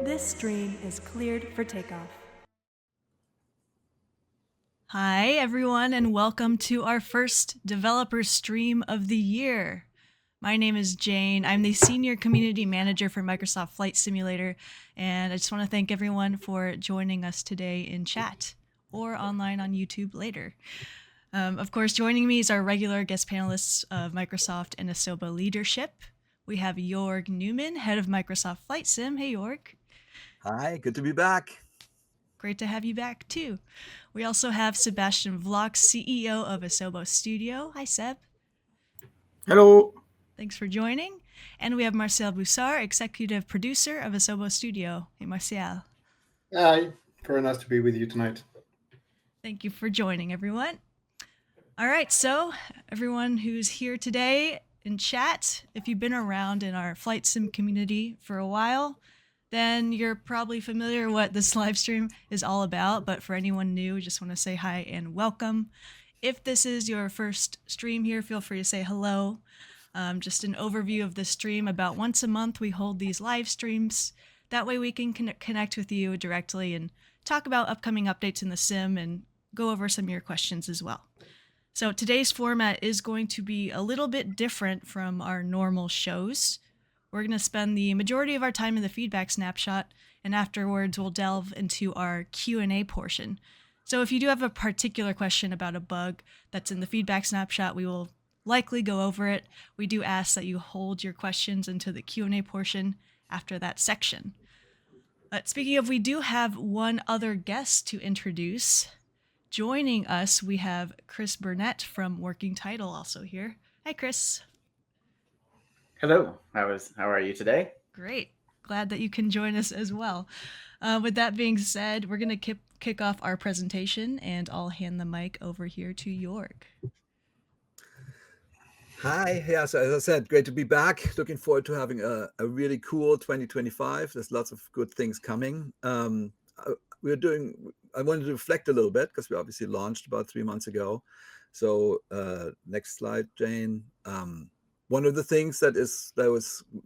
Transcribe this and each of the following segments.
This stream is cleared for takeoff. Hi, everyone, and welcome to our first developer stream of the year. My name is Jayne. I'm the Senior Community Manager for Microsoft Flight Simulator, and I just want to thank everyone for joining us today in chat or online on YouTube later. Of course, joining me is our regular guest panelists of Microsoft and Asobo leadership. We have Jorg Neumann, head of Microsoft Flight Sim. Hey, Jorg. Hi, good to be back. Great to have you back, too. We also have Sebastian Wloch, CEO of Asobo Studio. Hi, Seb. Hello. Thanks for joining. And we have Martial Bossard, Executive Producer of Asobo Studio. Hey, Martial. Hi. Very nice to be with you tonight. Thank you for joining, everyone. All right, so everyone who's here today in chat, if you've been around in our Flight Sim community for a while, then you're probably familiar what this live stream is all about. But for anyone new, just want to say hi and welcome. If this is your first stream here, feel free to say hello. Just an overview of the stream. About once a month, we hold these live streams. That way we can connect with you directly and talk about upcoming updates in the sim and go over some of your questions as well. So today's format is going to be a little bit different from our normal shows. We're going to spend the majority of our time in the feedback snapshot, and afterwards we'll delve into our Q&A portion. So if you do have a particular question about a bug that's in the feedback snapshot, we will likely go over it. We do ask that you hold your questions into the Q&A portion after that section. But speaking of, we do have one other guest to introduce. Joining us, we have Chris Burnett from Working Title also here. Hi, Chris. Hello. How are you today? Great. Glad that you can join us as well. With that being said, we're going to kick off our presentation, and I'll hand the mic over here to Jorg. Hi. Yeah, so as I said, great to be back. Looking forward to having a really cool 2025. There's lots of good things coming. I wanted to reflect a little bit because we obviously launched about 3 months ago. So next slide, Jayne. One of the things that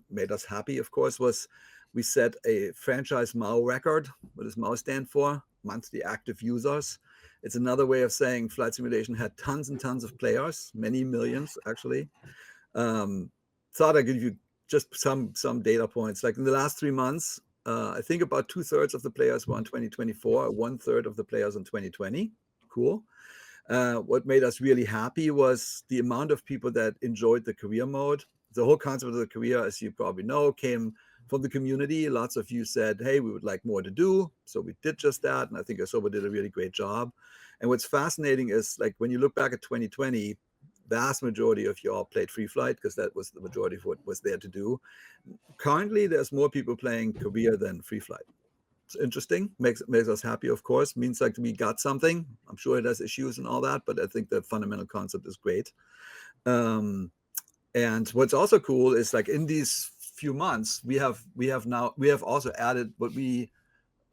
made us happy, of course, was we set a franchise MAU record. What does MAU stand for? Monthly active users. It's another way of saying flight simulation had tons and tons of players, many millions actually. Thought I'd give you just some data points. Like in the last 3 months, I think about 2/3 of the players were in 2024, 1/3 of the players in 2020. Cool. What made us really happy was the amount of people that enjoyed the career mode. The whole concept of the career, as you probably know, came from the community. Lots of you said, hey, we would like more to do. So we did just that. And I think Asobo did a really great job. And what's fascinating is like when you look back at 2020, vast majority of you all played free flight because that was the majority of what was there to do. Currently, there's more people playing career than free flight. It's interesting, makes us happy, of course, means like we got something. I'm sure it has issues and all that, but I think the fundamental concept is great. And what's also cool is like in these few months, we have also added what we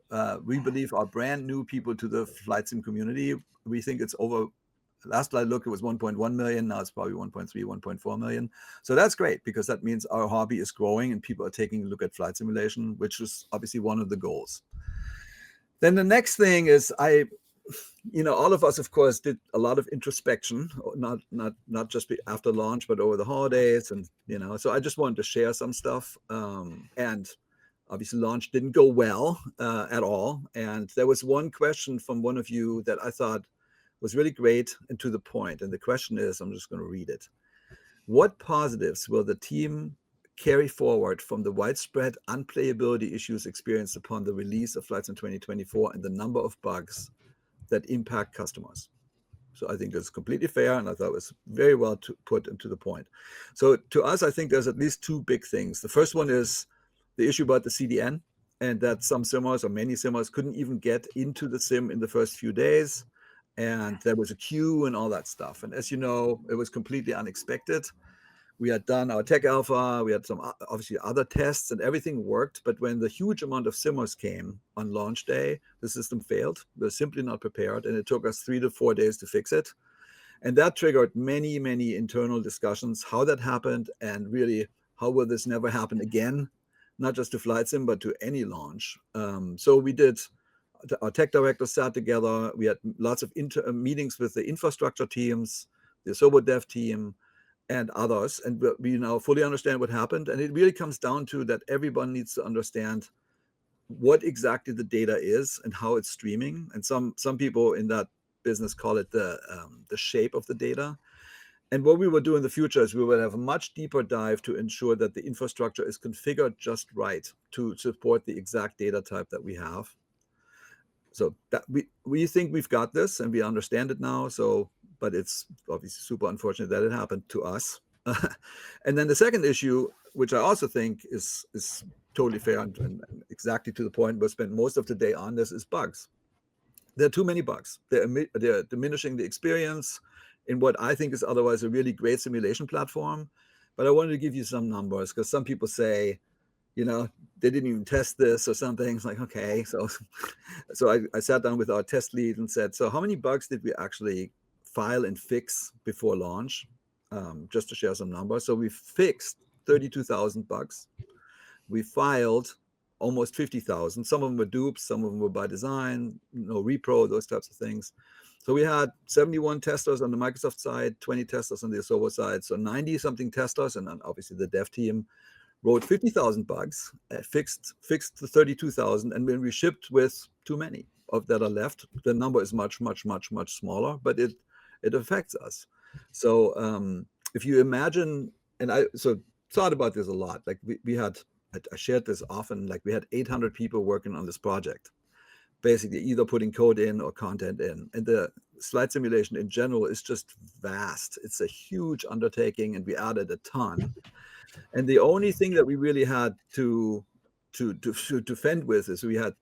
believe are brand new people to the flight sim community. We think it's over. Last I looked, it was 1.1 million. Now it's probably 1.3, 1.4 million. So that's great because that means our hobby is growing and people are taking a look at flight simulation, which is obviously one of the goals. Then the next thing is all of us, of course, did a lot of introspection, not just after launch, but over the holidays. And, so I just wanted to share some stuff. And obviously launch didn't go well at all. And there was one question from one of you that I thought was really great and to the point. And the question is, I'm just going to read it. What positives will the team carry forward from the widespread unplayability issues experienced upon the release of Flight Sim 2024 and the number of bugs that impact customers? So I think it's completely fair, and I thought it was very well put into the point. So to us, I think there's at least 2 big things. The first one is the issue about the CDN, and that some simmers or many simmers couldn't even get into the sim in the first few days. And there was a queue and all that stuff. And as you know, it was completely unexpected. We had done our tech alpha, we had some obviously other tests and everything worked. But when the huge amount of simmers came on launch day, the system failed. We were simply not prepared. And it took us 3 to 4 days to fix it. And that triggered many, many internal discussions, how that happened, and really, how will this never happen again? Not just to Flight Sim, but to any launch. So we did, our tech directors sat together. We had lots of meetings with the infrastructure teams, the Asobo dev team, and others. And we now fully understand what happened. And it really comes down to that everyone needs to understand what exactly the data is and how it's streaming. And some people in that business call it the shape of the data. And what we will do in the future is we will have a much deeper dive to ensure that the infrastructure is configured just right to support the exact data type that we have. So that we think we've got this and we understand it now. So, but it's obviously super unfortunate that it happened to us. And then the second issue, which I also think is totally fair and exactly to the point, we'll spend most of the day on this, is bugs. There are too many bugs. They're diminishing the experience in what I think is otherwise a really great simulation platform. But I wanted to give you some numbers because some people say, you know, they didn't even test this or something. It's like, okay. So I sat down with our test lead and said, so how many bugs did we actually file and fix before launch? Just to share some numbers. So we fixed 32,000 bugs. We filed almost 50,000. Some of them were dupes, some of them were by design, repro, those types of things. So we had 71 testers on the Microsoft side, 20 testers on the Asobo side. So 90 something testers, and then obviously the dev team wrote 50,000 bugs, fixed the 32,000. And when we shipped with too many of that are left, the number is much, much, much, much smaller, but it affects us. So if you imagine, and I thought about this a lot, like we had, I shared this often, like we had 800 people working on this project, basically either putting code in or content in. And the flight simulation in general is just vast. It's a huge undertaking, and we added a ton. And the only thing that we really had to fend with is we had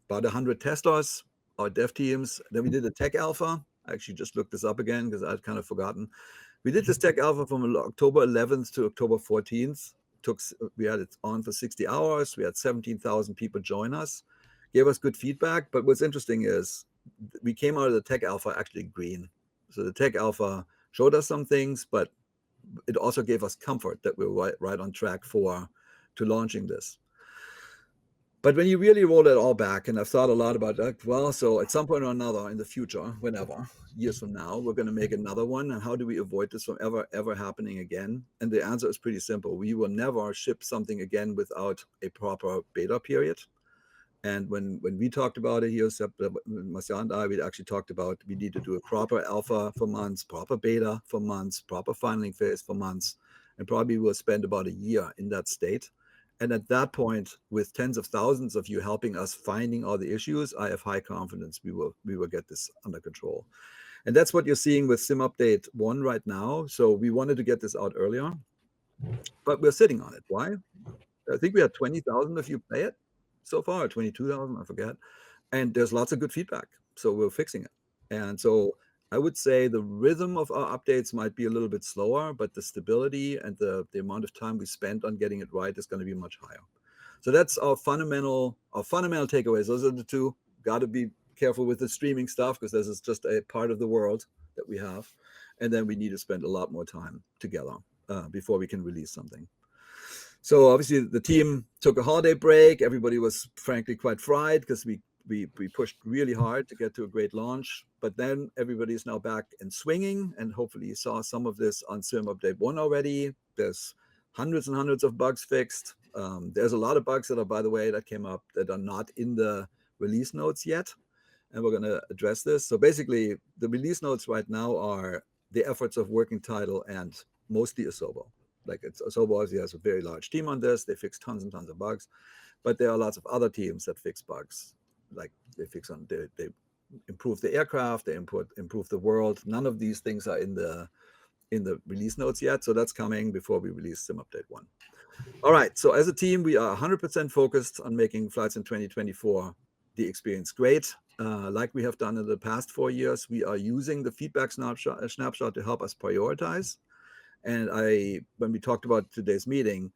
about 100 testers, our dev teams. Then we did a tech alpha. I actually just looked this up again because I'd kind of forgotten. We did this tech alpha from October 11th to October 14th. We had it on for 60 hours. We had 17,000 people join us, gave us good feedback. But what's interesting is we came out of the tech alpha actually green. So the tech alpha showed us some things, but it also gave us comfort that we're right on track to launching this. But when you really roll it all back, and I've thought a lot about that, well, so at some point or another in the future, whenever, years from now, we're going to make another one. And how do we avoid this from ever happening again? And the answer is pretty simple. We will never ship something again without a proper beta period. And when we talked about it here, Martial and I, we actually talked about we need to do a proper alpha for months, proper beta for months, proper filing phase for months, and probably we'll spend about a year in that state. And at that point, with tens of thousands of you helping us finding all the issues, I have high confidence we will get this under control. And that's what you're seeing with Sim Update 1 right now. So we wanted to get this out earlier, but we're sitting on it. Why? I think we had 20,000 of you play it so far, or 22,000, I forget. And there's lots of good feedback. So we're fixing it. And so I would say the rhythm of our updates might be a little bit slower, but the stability and the amount of time we spent on getting it right is going to be much higher. So that's our fundamental takeaways. Those are the two. Got to be careful with the streaming stuff because this is just a part of the world that we have. And then we need to spend a lot more time together before we can release something. So obviously the team took a holiday break. Everybody was frankly quite fried because we pushed really hard to get to a great launch, but then everybody is now back and swinging, and hopefully you saw some of this on Sim Update 1 already. There's hundreds and hundreds of bugs fixed. There's a lot of bugs that are, by the way, that came up that are not in the release notes yet, and we're going to address this. So basically, the release notes right now are the efforts of working title and mostly Asobo. Like Asobo obviously has a very large team on this. They fix tons and tons of bugs, but there are lots of other teams that fix bugs. Like they improve the aircraft, they improve the world. None of these things are in the release notes yet, so that's coming before we release Sim Update 1. All right, so as a team, we are 100% focused on making Flight Sim 2024 the experience great. Like we have done in the past 4 years, we are using the feedback snapshot to help us prioritize. And when we talked about today's meeting,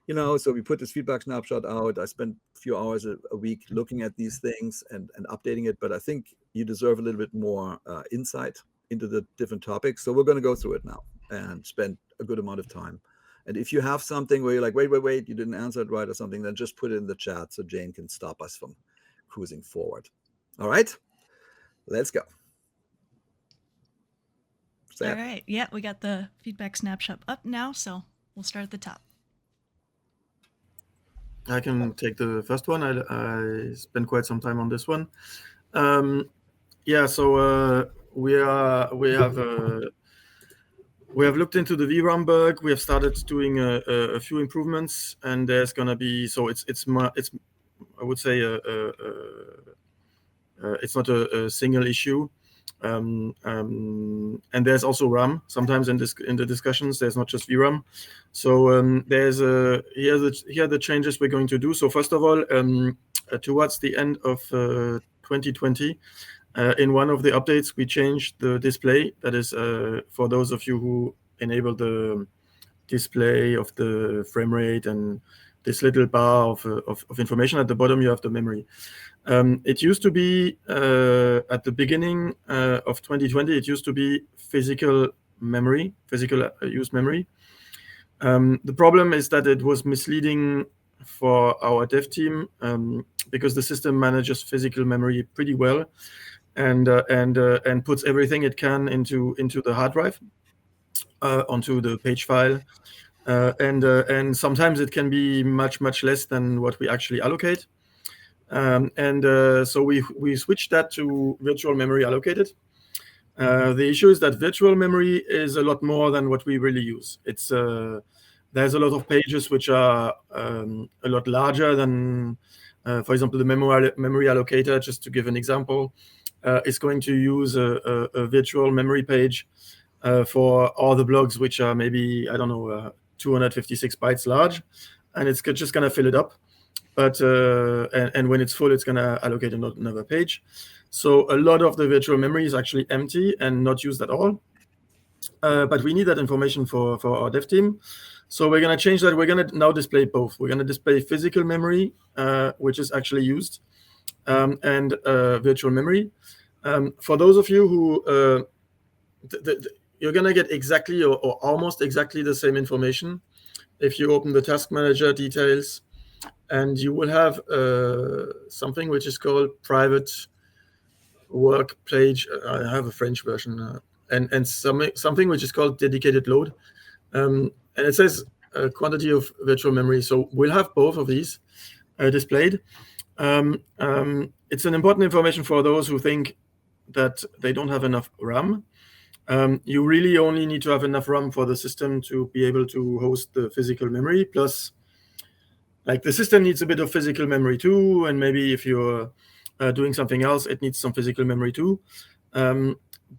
so we put this feedback snapshot out. I spent a few hours a week looking at these things and updating it, but I think you deserve a little bit more insight into the different topics. So we're going to go through it now and spend a good amount of time. And if you have something where you're like, wait, you didn't answer it right or something, then just put it in the chat so Jayne can stop us from cruising forward. All right, let's go. All right. Yeah, we got the feedback snapshot up now, so we'll start at the top. I can take the first one. I spent quite some time on this one. So we have looked into the VRAM bug. We have started doing a few improvements, and there's gonna be it's I would say it's not a single issue. And there's also RAM. Sometimes in the discussions, there's not just VRAM. So there's here are the changes we're going to do. So first of all, towards the end of 2020, in one of the updates, we changed the display. That is for those of you who enable the display of the frame rate and this little bar of information at the bottom. You have the memory. It used to be at the beginning of 2020. It used to be physical use memory. The problem is that it was misleading for our dev team because the system manages physical memory pretty well, and puts everything it can into the hard drive, onto the page file, and sometimes it can be much less than what we actually allocate. So we switched that to virtual memory allocated. The issue is that virtual memory is a lot more than what we really use. It's there's a lot of pages which are a lot larger than, for example, the memory allocator. Just to give an example, is going to use a virtual memory page for all the blogs which are maybe 256 bytes large, and it's just gonna fill it up. But and when it's full, it's gonna allocate another page. So a lot of the virtual memory is actually empty and not used at all. But we need that information for our dev team. So we're gonna change that. We're gonna now display both. We're gonna display physical memory, which is actually used, and virtual memory. For those of you who you're gonna get exactly or almost exactly the same information if you open the task manager details. And you will have something which is called private work page. I have a French version, and something which is called dedicated load. And it says quantity of virtual memory. So we'll have both of these displayed. It's an important information for those who think that they don't have enough RAM. You really only need to have enough RAM for the system to be able to host the physical memory. Plus, like, the system needs a bit of physical memory too, and maybe if you're doing something else, it needs some physical memory too.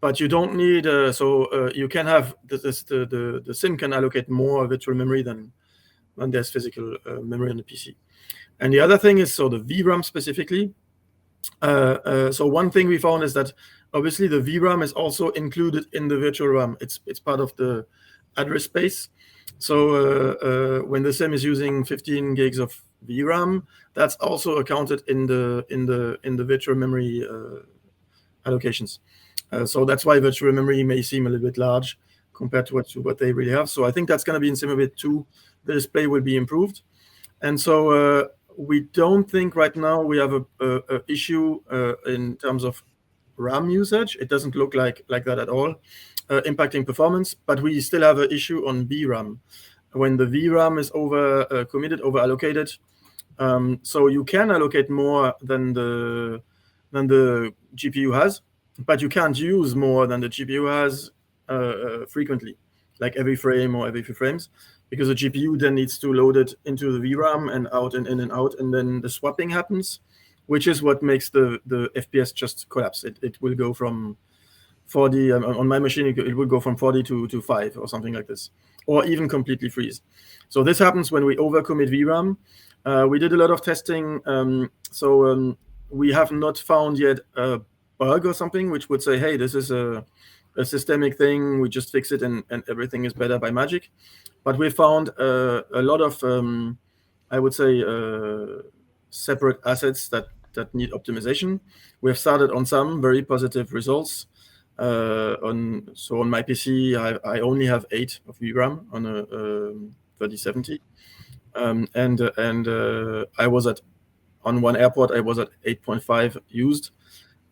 But you don't need, you can have, the SIM can allocate more virtual memory than when there's physical memory on the PC. And the other thing is, so the VRAM specifically. So one thing we found is that obviously the VRAM is also included in the virtual RAM. It's part of the address space. So when the SIM is using 15 gigs of VRAM, that's also accounted in the virtual memory allocations. So that's why virtual memory may seem a little bit large compared to what they really have. So I think that's going to be in SimAbit 2. The display will be improved, and so we don't think right now we have a issue in terms of RAM usage. It doesn't look like that at all. Impacting performance, but we still have an issue on VRAM when the VRAM is over committed, over allocated. So you can allocate more than the GPU has, but you can't use more than the GPU has frequently, like every frame or every few frames, because the GPU then needs to load it into the VRAM and out and in and out, and then the swapping happens, which is what makes the FPS just collapse. It will go from 40 on my machine. It would go from 40 to 5 or something like this, or even completely freeze. So this happens when we overcommit VRAM. We did a lot of testing, so we have not found yet a bug or something which would say, hey, this is a systemic thing, we just fix it and everything is better by magic. But we found a lot of, I would say, separate assets that need optimization. We have started on some very positive results. On my PC, I only have 8 of VRAM on a 3070, I was on one airport I was at 8.5 used,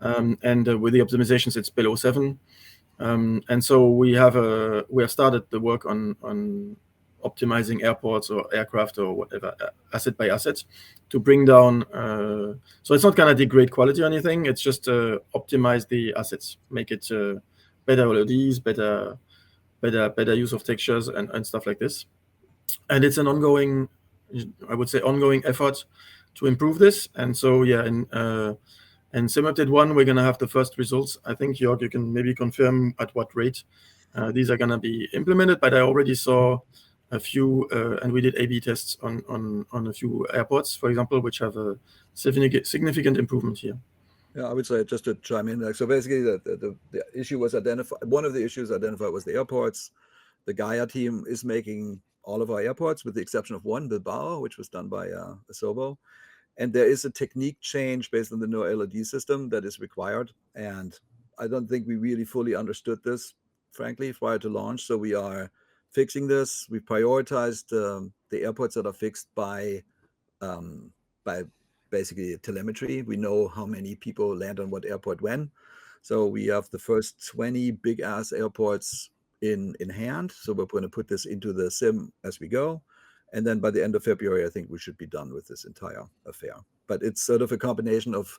with the optimizations it's below 7. And so we have started the work on optimizing airports or aircraft or whatever, asset by asset, to bring down. So it's not gonna degrade quality or anything. It's just optimize the assets, make it better LODs, better use of textures and stuff like this. And it's an ongoing, I would say, effort to improve this. And so yeah, in SimUpdate 1, we're gonna have the first results. I think, Jorg, you can maybe confirm at what rate these are gonna be implemented, but I already saw a few, and we did A/B tests on a few airports, for example, which have a significant improvement here. Yeah, I would say, just to chime in, so basically the issue was identified. One of the issues identified was the airports. The Gaia team is making all of our airports with the exception of one, Bilbao, which was done by Asobo. And there is a technique change based on the new LOD system that is required. And I don't think we really fully understood this, frankly, prior to launch. So we are fixing this. We prioritized the airports that are fixed by basically telemetry. We know how many people land on what airport when. So we have the first 20 big ass airports in hand. So we're going to put this into the sim as we go. And then by the end of February, I think we should be done with this entire affair. But it's sort of a combination of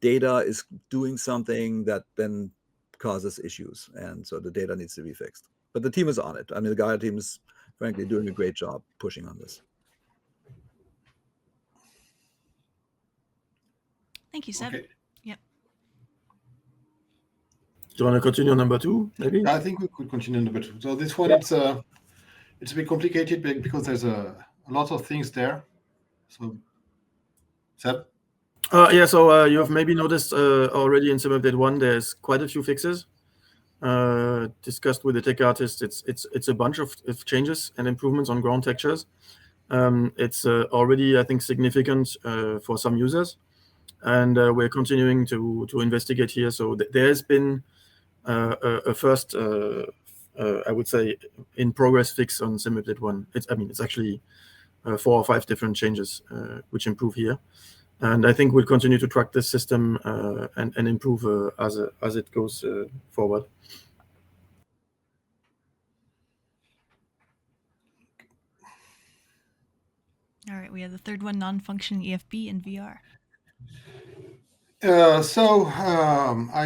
data is doing something that then causes issues. And so the data needs to be fixed. But the team is on it. I mean, the Gaia team is frankly doing a great job pushing on this. Thank you, Seb. Okay. Yep. Do you want to continue on number 2, maybe? I think we could continue number 2. So this one, it's a bit complicated because there's a lot of things there. So, Seb? Yeah, so you have maybe noticed already in SimUpdate 1, there's quite a few fixes. Discussed with the tech artist, it's a bunch of changes and improvements on ground textures. It's already, I think, significant for some users. And we're continuing to investigate here. So there has been a first, I would say, in progress fix on SimUpdate 1. It's actually 4 or 5 different changes which improve here. And I think we'll continue to track this system and improve as it goes forward. All right, we have the third one, non-functioning EFB in VR. I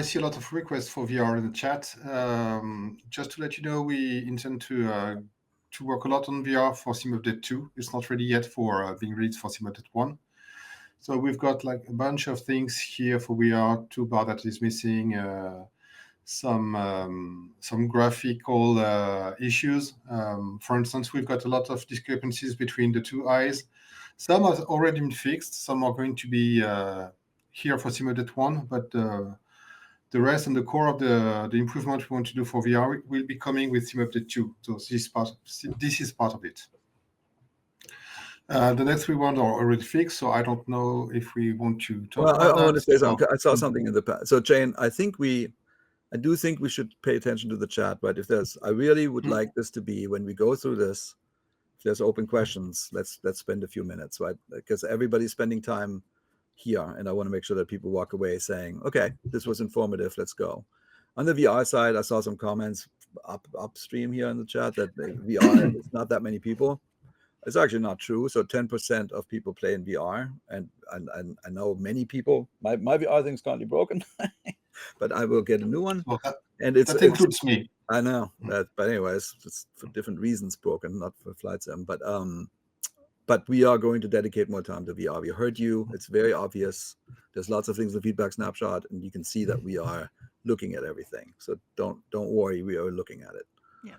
see a lot of requests for VR in the chat. Just to let you know, we intend to work a lot on VR for SimUpdate 2. It's not ready yet for being released for SimUpdate 1. So we've got like a bunch of things here for VR. Toolbar that is missing, some graphical issues. For instance, we've got a lot of discrepancies between the two eyes. Some have already been fixed. Some are going to be here for SimUpdate 1, but the rest and the core of the improvement we want to do for VR will be coming with SimUpdate 2. So this is part of it. The next 3 ones are already fixed, so I don't know if we want to talk about that. I want to say something. I saw something in the past. So Jayne, I do think we should pay attention to the chat, but I really would like this to be, when we go through this, if there's open questions, let's spend a few minutes, right? Because everybody's spending time here, and I want to make sure that people walk away saying, okay, this was informative, let's go. On the VR side, I saw some comments upstream here in the chat that VR is not that many people. It's actually not true. So 10% of people play in VR, and I know many people. My VR thing's currently broken, but I will get a new one. Well, and that includes me. I know that, but anyways, it's for different reasons broken, not for flight sim. But we are going to dedicate more time to VR. We heard you. It's very obvious. There's lots of things in the feedback snapshot, and you can see that we are looking at everything. So don't worry, we are looking at it. Yeah.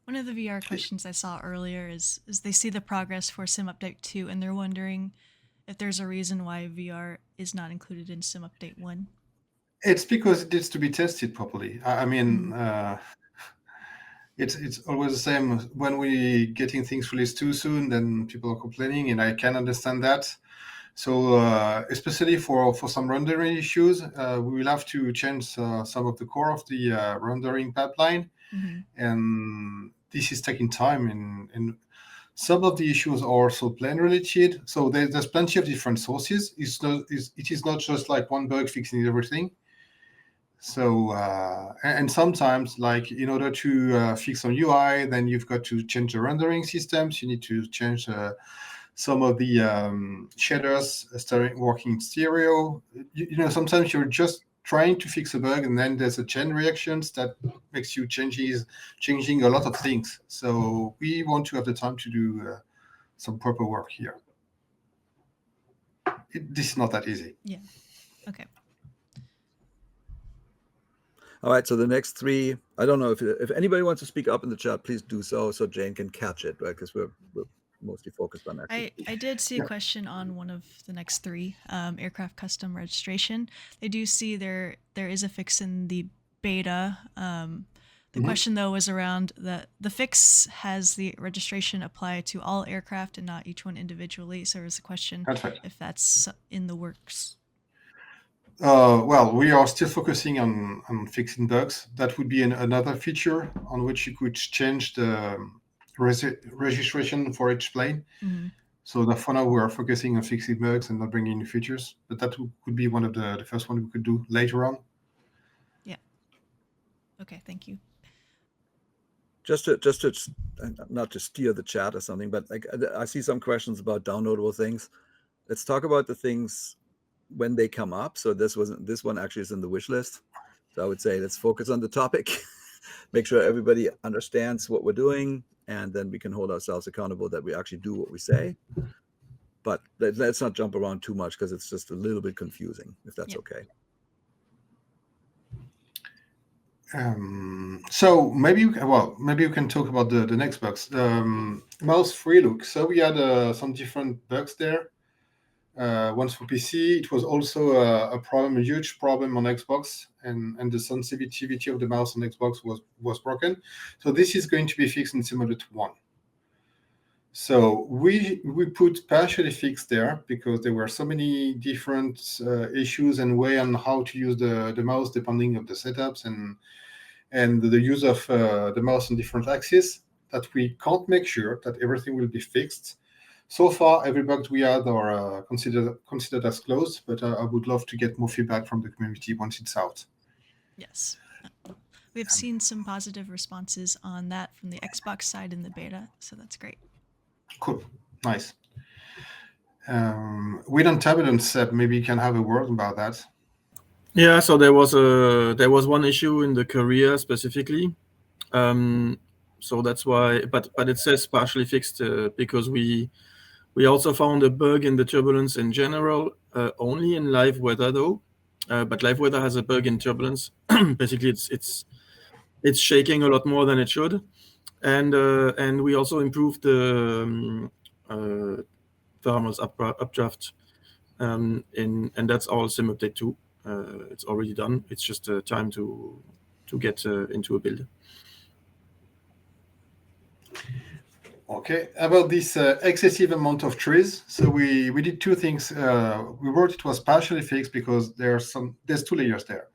One of the VR questions I saw earlier is they see the progress for SimUpdate 2, and they're wondering if there's a reason why VR is not included in SimUpdate 1. It's because it needs to be tested properly. I mean, it's always the same. When we getting things released too soon, then people are complaining, and I can understand that. So especially for some rendering issues, we will have to change some of the core of the rendering pipeline. Mhm. And this is taking time. And some of the issues are also plane related. So there's plenty of different sources. It is not just like one bug fixing everything. So and sometimes, like in order to fix some UI, then you've got to change the rendering systems. You need to change some of the shaders starting working in stereo. You know, sometimes you're just trying to fix a bug, and then there's a chain reactions that makes you changing a lot of things. So we want to have the time to do some proper work here. This is not that easy. Yeah. Okay. All right, so the next three, I don't know if anybody wants to speak up in the chat, please do so Jayne can catch it, right? Because we're mostly focused on that. I did see a question on one of the next three, aircraft custom registration. They do see there is a fix in the beta. The question though was around the fix has the registration apply to all aircraft and not each one individually. So there's a question That's right. if that's in the works. Well, we are still focusing on fixing bugs. That would be another feature on which you could change the registration for each plane. Mm-hmm. So for now, we are focusing on fixing bugs and not bringing new features. But that could be one of the first one we could do later on. Yeah. Okay, thank you. Just to not to steer the chat or something, but like I see some questions about downloadable things. Let's talk about the things when they come up. So this one actually is in the wish list. So I would say let's focus on the topic, make sure everybody understands what we're doing, and then we can hold ourselves accountable that we actually do what we say. But let's not jump around too much because it's just a little bit confusing, if that's okay. So maybe you can talk about the next bugs. Mouse free look. So we had some different bugs there. Once for PC, it was also a huge problem on Xbox, and the sensitivity of the mouse on Xbox was broken. So this is going to be fixed in Simulate 1. So we put partially fixed there because there were so many different issues and way on how to use the mouse depending of the setups and the use of the mouse on different axes that we can't make sure that everything will be fixed. So far, every bug we had are considered as closed, but I would love to get more feedback from the community once it's out. Yes. We've seen some positive responses on that from the Xbox side in the beta, so that's great. Cool. Nice. We don't have it on Seb. Maybe you can have a word about that. Yeah, so there was one issue in the career specifically. So that's why, but it says partially fixed because we also found a bug in the turbulence in general, only in live weather though. But live weather has a bug in turbulence. Basically, it's shaking a lot more than it should, and we also improved the thermals updraft, and that's all sim update 2. It's already done. It's just time to get into a build. Okay, about this excessive amount of trees. So we did two things. We wrote it was partially fixed because there's 2 layers there.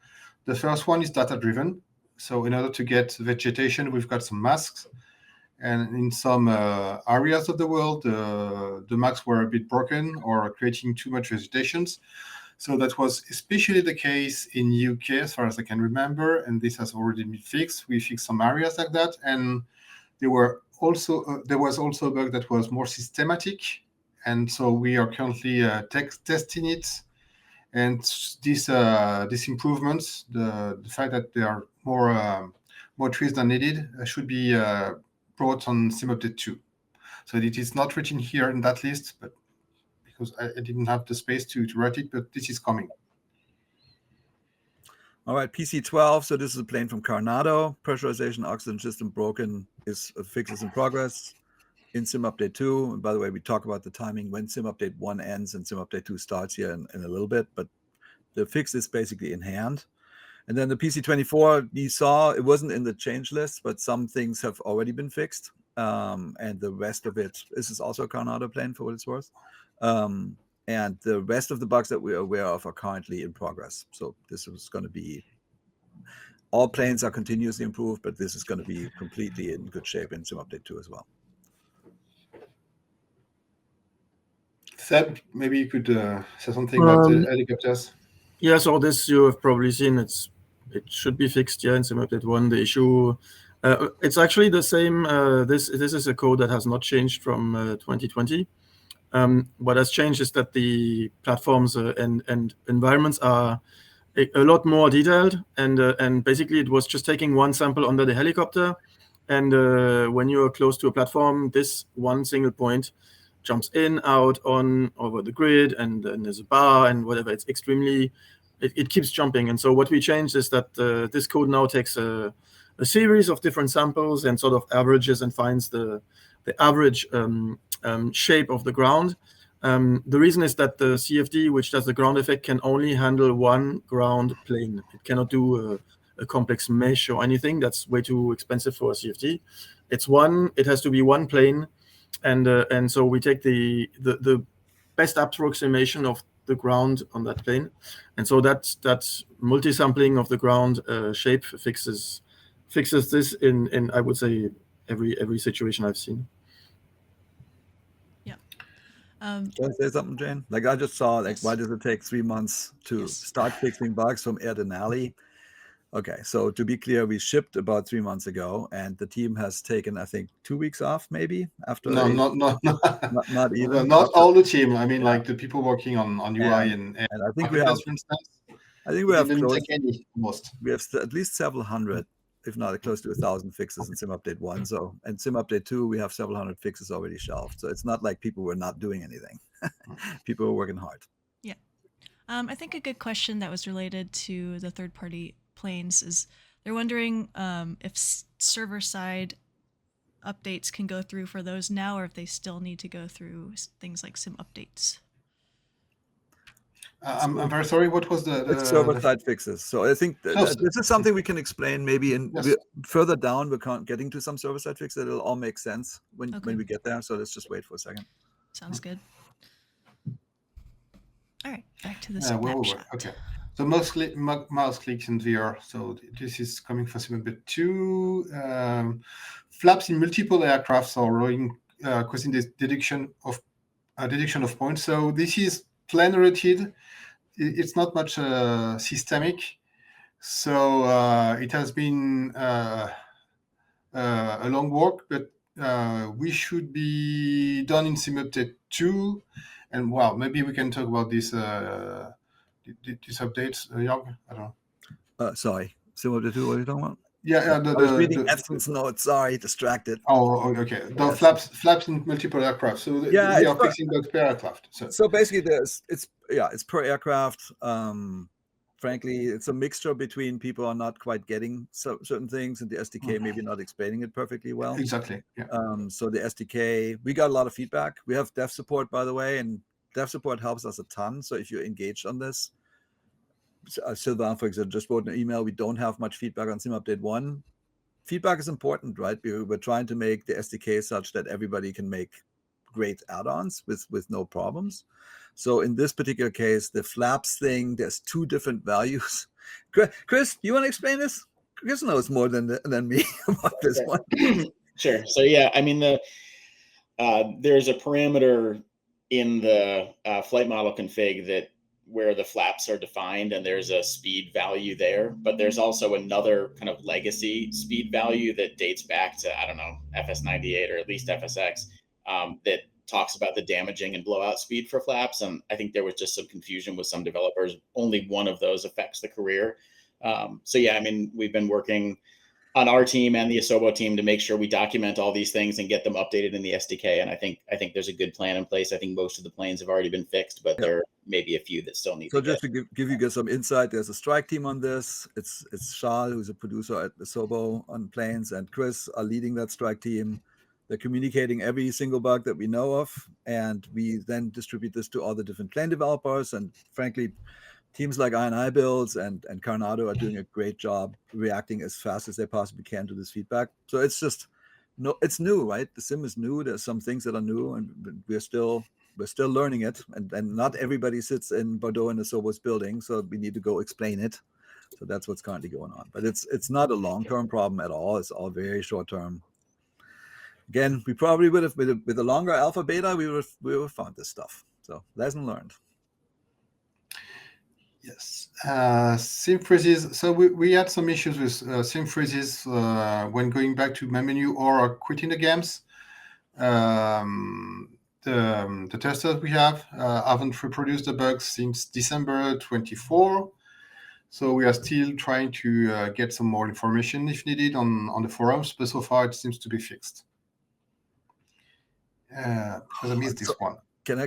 The first one is data driven. So in order to get vegetation, we've got some masks. And in some areas of the world, the masks were a bit broken or creating too much vegetation. So that was especially the case in UK, as far as I can remember. And this has already been fixed. We fixed some areas like that. And there was also a bug that was more systematic, and so we are currently testing it. And these improvements, the fact that there are more trees than needed, should be brought on Sim Update 2. So it is not written here in that list, but because I didn't have the space to write it, but this is coming. All right, PC-12. So this is a plane from Coronado. Pressurization oxygen system broken. Fixes in progress in Sim Update 2. And by the way, we talk about the timing when Sim Update 1 ends and Sim Update 2 starts here in a little bit, but the fix is basically in hand. And then the PC-24, you saw it wasn't in the change list, but some things have already been fixed. And the rest of it, this is also a Coronado plane for what it's worth. and the rest of the bugs that we're aware of are currently in progress. So this is going to be, all planes are continuously improved, but this is going to be completely in good shape in Sim Update 2 as well. Seb, maybe you could say something about the helicopters. Yeah, so this you have probably seen. It should be fixed, yeah, in Sim Update 1. The issue, it's actually the same. This is a code that has not changed from 2020. What has changed is that the platforms and environments are a lot more detailed, and basically it was just taking one sample under the helicopter, and when you are close to a platform, this one single point jumps in, out, on, over the grid, and then there's a bar and whatever. It's extremely, it keeps jumping. And so what we changed is that this code now takes a series of different samples and sort of averages and finds the average shape of the ground. The reason is that the CFD, which does the ground effect, can only handle one ground plane. It cannot do a complex mesh or anything. That's way too expensive for a CFD. It has to be one plane, and so we take the best approximation of the ground on that plane, and so that multi-sampling of the ground shape fixes this in I would say every situation I've seen. Can I say something, Jayne? Like I just saw, like, Yes. why does it take 3 months to start fixing bugs from air denali? Okay, so to be clear, we shipped about 3 months ago, and the team has taken, I think, 2 weeks off, maybe after. No, not even. Not all the team. I mean, like the people working on UI and I think we have. for instance. I think we have didn't close. take any most. We have at least several hundred, if not close to 1,000 fixes in Sim Update 1. So, and Sim Update 2, we have several hundred fixes already shelved. So it's not like people were not doing anything. People were working hard. Yeah. I think a good question that was related to the third-party planes is they're wondering if server-side updates can go through for those now, or if they still need to go through things like Sim Updates. I'm very sorry. What was it's server-side fixes. So I think this is something we can explain maybe further down. We're getting to some server-side fixes. It'll all make sense when we get there. So let's just wait for a second. Sounds good. All right, back to the snapshot. Okay. So mouse clicks in VR. So this is coming from Sim Update 2. Flaps in multiple aircrafts are causing this detection of points. So this is plane related. It's not much systemic. So it has been a long work, but we should be done in Sim Update 2. And well, maybe we can talk about this updates, Jorg. I don't know. Sorry, Sim Update 2. What are you talking about? Yeah, I was reading Edson's notes. Sorry, distracted. Oh, okay. The flaps in multiple aircraft. So we are fixing those per aircraft. So basically, it's per aircraft. Frankly, it's a mixture between people are not quite getting certain things, and the SDK maybe not explaining it perfectly well. Exactly. Yeah. So the SDK, we got a lot of feedback. We have dev support, by the way, and dev support helps us a ton. So if you're engaged on this, Sylvain, for example, just wrote an email. We don't have much feedback on Sim Update 1. Feedback is important, right? We're trying to make the SDK such that everybody can make great add-ons with no problems. So in this particular case, the flaps thing, there's 2 different values. Chris, you want to explain this? Chris knows more than me about this one. Sure. So yeah, I mean there's a parameter in the flight model config that where the flaps are defined, and there's a speed value there, but there's also another kind of legacy speed value that dates back to, I don't know, FS98 or at least FSX, that talks about the damaging and blowout speed for flaps. And I think there was just some confusion with some developers. Only one of those affects the career. So yeah, I mean, we've been working on our team and the Asobo team to make sure we document all these things and get them updated in the SDK. And I think there's a good plan in place. I think most of the planes have already been fixed, but there may be a few that still need to just to give you guys some insight, there's a strike team on this. It's Charles, who's a producer at Asobo on planes, and Chris are leading that strike team. They're communicating every single bug that we know of, and we then distribute this to all the different plane developers. And frankly, teams like I&I Builds and Carnado are doing a great job reacting as fast as they possibly can to this feedback. So it's just it's new, right? The sim is new. There's some things that are new, and we're still we're still learning it, and not everybody sits in Bordeaux in Asobo's building, so we need to go explain it. So that's what's currently going on. But it's not a long-term problem at all. It's all very short-term. Again, we probably would have, with a longer alpha beta, we would have found this stuff. So lesson learned. Yes. Sim freezes. So we had some issues with sim freezes when going back to main menu or quitting the games. The testers we have haven't reproduced the bugs since December 24. So we are still trying to get some more information if needed on the forums, but so far it seems to be fixed. Because I missed this one. Can I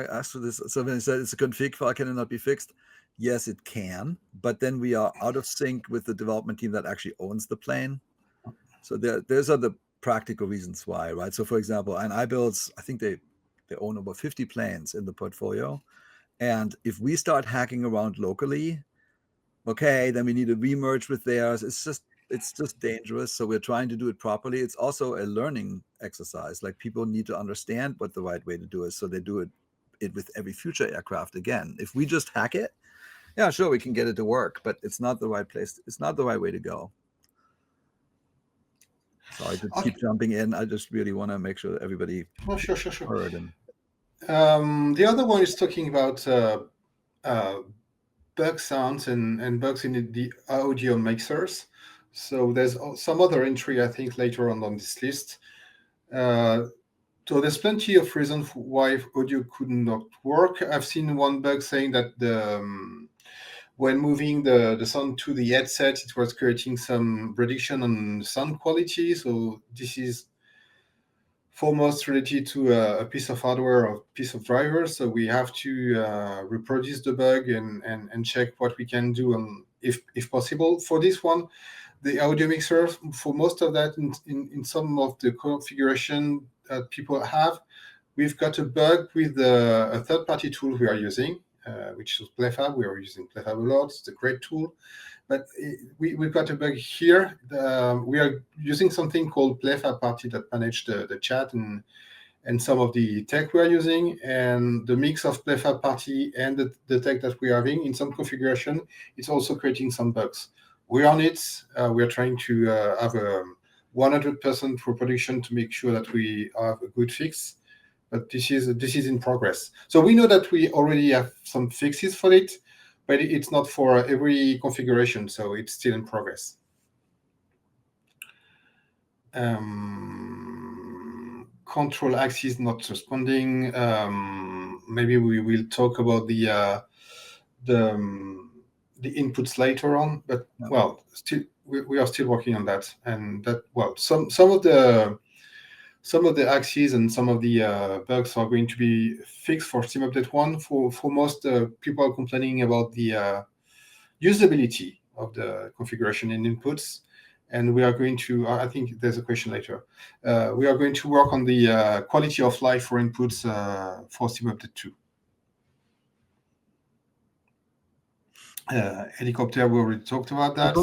ask for this? So when you said it's a config file, can it not be fixed? Yes, it can, but then we are out of sync with the development team that actually owns the plane. So there's are the practical reasons why, right? So for example, and iBuilds, I think they own over 50 planes in the portfolio. And if we start hacking around locally, okay, then we need to remerge with theirs. It's just dangerous. So we're trying to do it properly. It's also a learning exercise. Like, people need to understand what the right way to do is, so they do it with every future aircraft again. If we just hack it, yeah, sure, we can get it to work, but it's not the right place. It's not the right way to go. Sorry to keep jumping in. I just really want to make sure that everybody sure. heard. And the other one is talking about bug sounds and bugs in the audio mixers. So there's some other entry, I think, later on this list. So there's plenty of reasons why audio could not work. I've seen one bug saying that when moving the sound to the headset, it was creating some reduction on sound quality. So this is foremost related to a piece of hardware or piece of driver. So we have to reproduce the bug and check what we can do if possible. For this one, the audio mixer, for most of that in some of the configuration that people have, we've got a bug with a third-party tool we are using, which is Playfab. We are using Playfab a lot. It's a great tool. But we've got a bug here. We are using something called Playfab Party that manage the chat and some of the tech we are using. And the mix of Playfab Party and the tech that we are having in some configuration, it's also creating some bugs. We're on it. We are trying to have a 100% reproduction to make sure that we have a good fix. But this is in progress. So we know that we already have some fixes for it, but it's not for every configuration, so it's still in progress. Control axis not responding. Maybe we will talk about the inputs later on, but well, still we are still working on that. And that, well, some of the axes and some of the bugs are going to be fixed for Steam Update 1. For most people are complaining about the usability of the configuration and inputs. And we are going to, I think there's a question later. We are going to work on the quality of life for inputs for Steam Update 2. Helicopter, we already talked about that.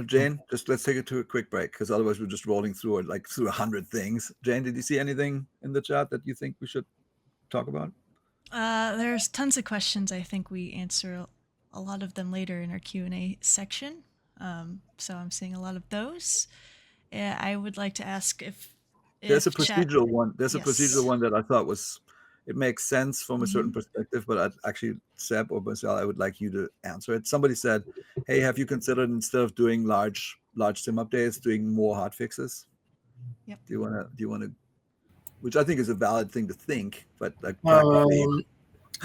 Jayne, just let's take it to a quick break, because otherwise we're just rolling through 100 things. Jayne, did you see anything in the chat that you think we should talk about? There's tons of questions. I think we answer a lot of them later in our Q&A section. So I'm seeing a lot of those. I would like to ask if there's a procedural one. There's yes. a procedural one that I thought it makes sense from a certain perspective, but Seb or Marcel, I would like you to answer it. Somebody said, hey, have you considered, instead of doing large sim updates, doing more hot fixes? Yep. Do you want to, which I think is a valid thing to think, but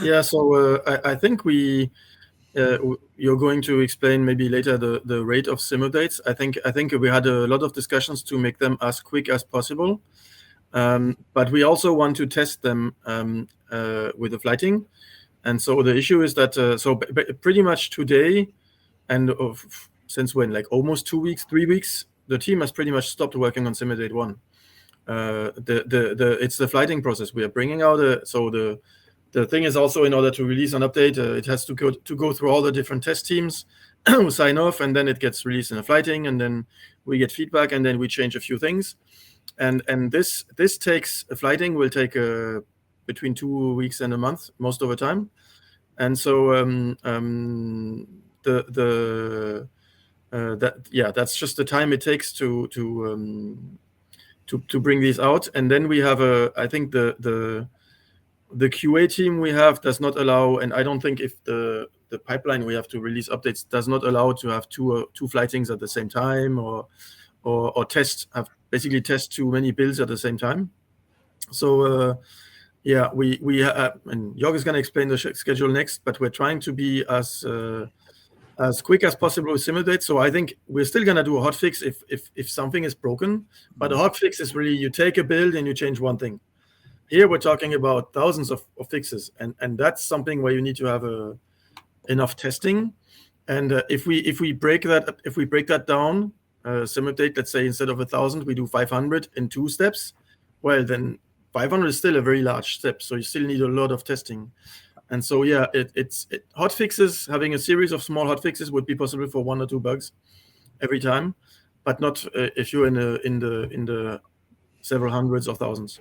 yeah, so I think you're going to explain maybe later the rate of sim updates. I think we had a lot of discussions to make them as quick as possible. But we also want to test them with the flighting. And so the issue is that, pretty much today, and since when, like almost 2 weeks, 3 weeks, the team has pretty much stopped working on Simulate 1. It's the flighting process we are bringing out. The thing is also, in order to release an update, it has to go through all the different test teams who sign off, and then it gets released in the flighting, and then we get feedback, and then we change a few things. And this takes, flighting will take between 2 weeks and a month most of the time. And so that's just the time it takes to bring these out. And then we have I think the QA team we have does not allow, and I don't think if the pipeline we have to release updates does not allow to have two flightings at the same time, or test too many builds at the same time. So we and Jorg is going to explain the schedule next, but we're trying to be as quick as possible with simulate. So I think we're still going to do a hotfix if something is broken, but a hotfix is really you take a build and you change one thing. Here we're talking about thousands of fixes, and that's something where you need to have enough testing. And if we break that down, simulate, let's say instead of 1,000 we do 500 in 2 steps, well then 500 is still a very large step, so you still need a lot of testing. And so hot fixes, having a series of small hot fixes would be possible for 1 or 2 bugs every time, but not if you're in the several hundreds of thousands.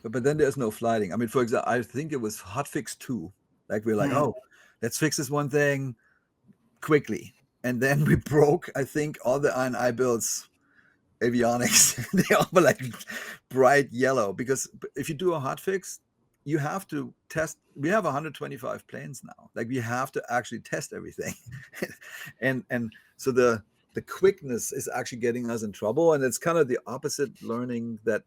But then there's no flighting. I mean, for example, I think it was hotfix 2. Like we're like, oh, let's fix this one thing quickly, and then we broke, I think, all the I builds. Avionics, they all were like bright yellow, because if you do a hotfix, you have to test. We have 125 planes now. Like we have to actually test everything, and so the quickness is actually getting us in trouble, and it's kind of the opposite learning that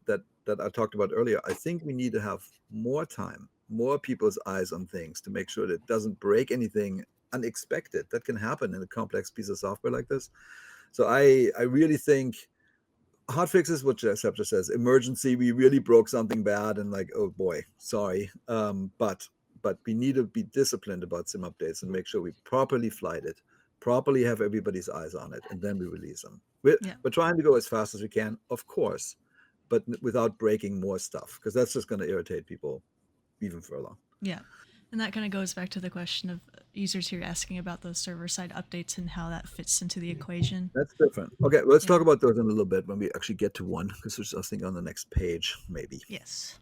I talked about earlier. I think we need to have more time, more people's eyes on things to make sure that it doesn't break anything unexpected that can happen in a complex piece of software like this. So I really think hotfixes, what Scepter says, emergency, we really broke something bad and like, oh boy, sorry. But we need to be disciplined about sim updates and make sure we properly flight it, properly have everybody's eyes on it, and then we release them. We're trying to go as fast as we can, of course, but without breaking more stuff, because that's just going to irritate people even further. Yeah. And that kind of goes back to the question of users here asking about those server-side updates and how that fits into the equation. That's different. Okay, let's talk about those in a little bit when we actually get to one, because there's something on the next page, maybe. Yes.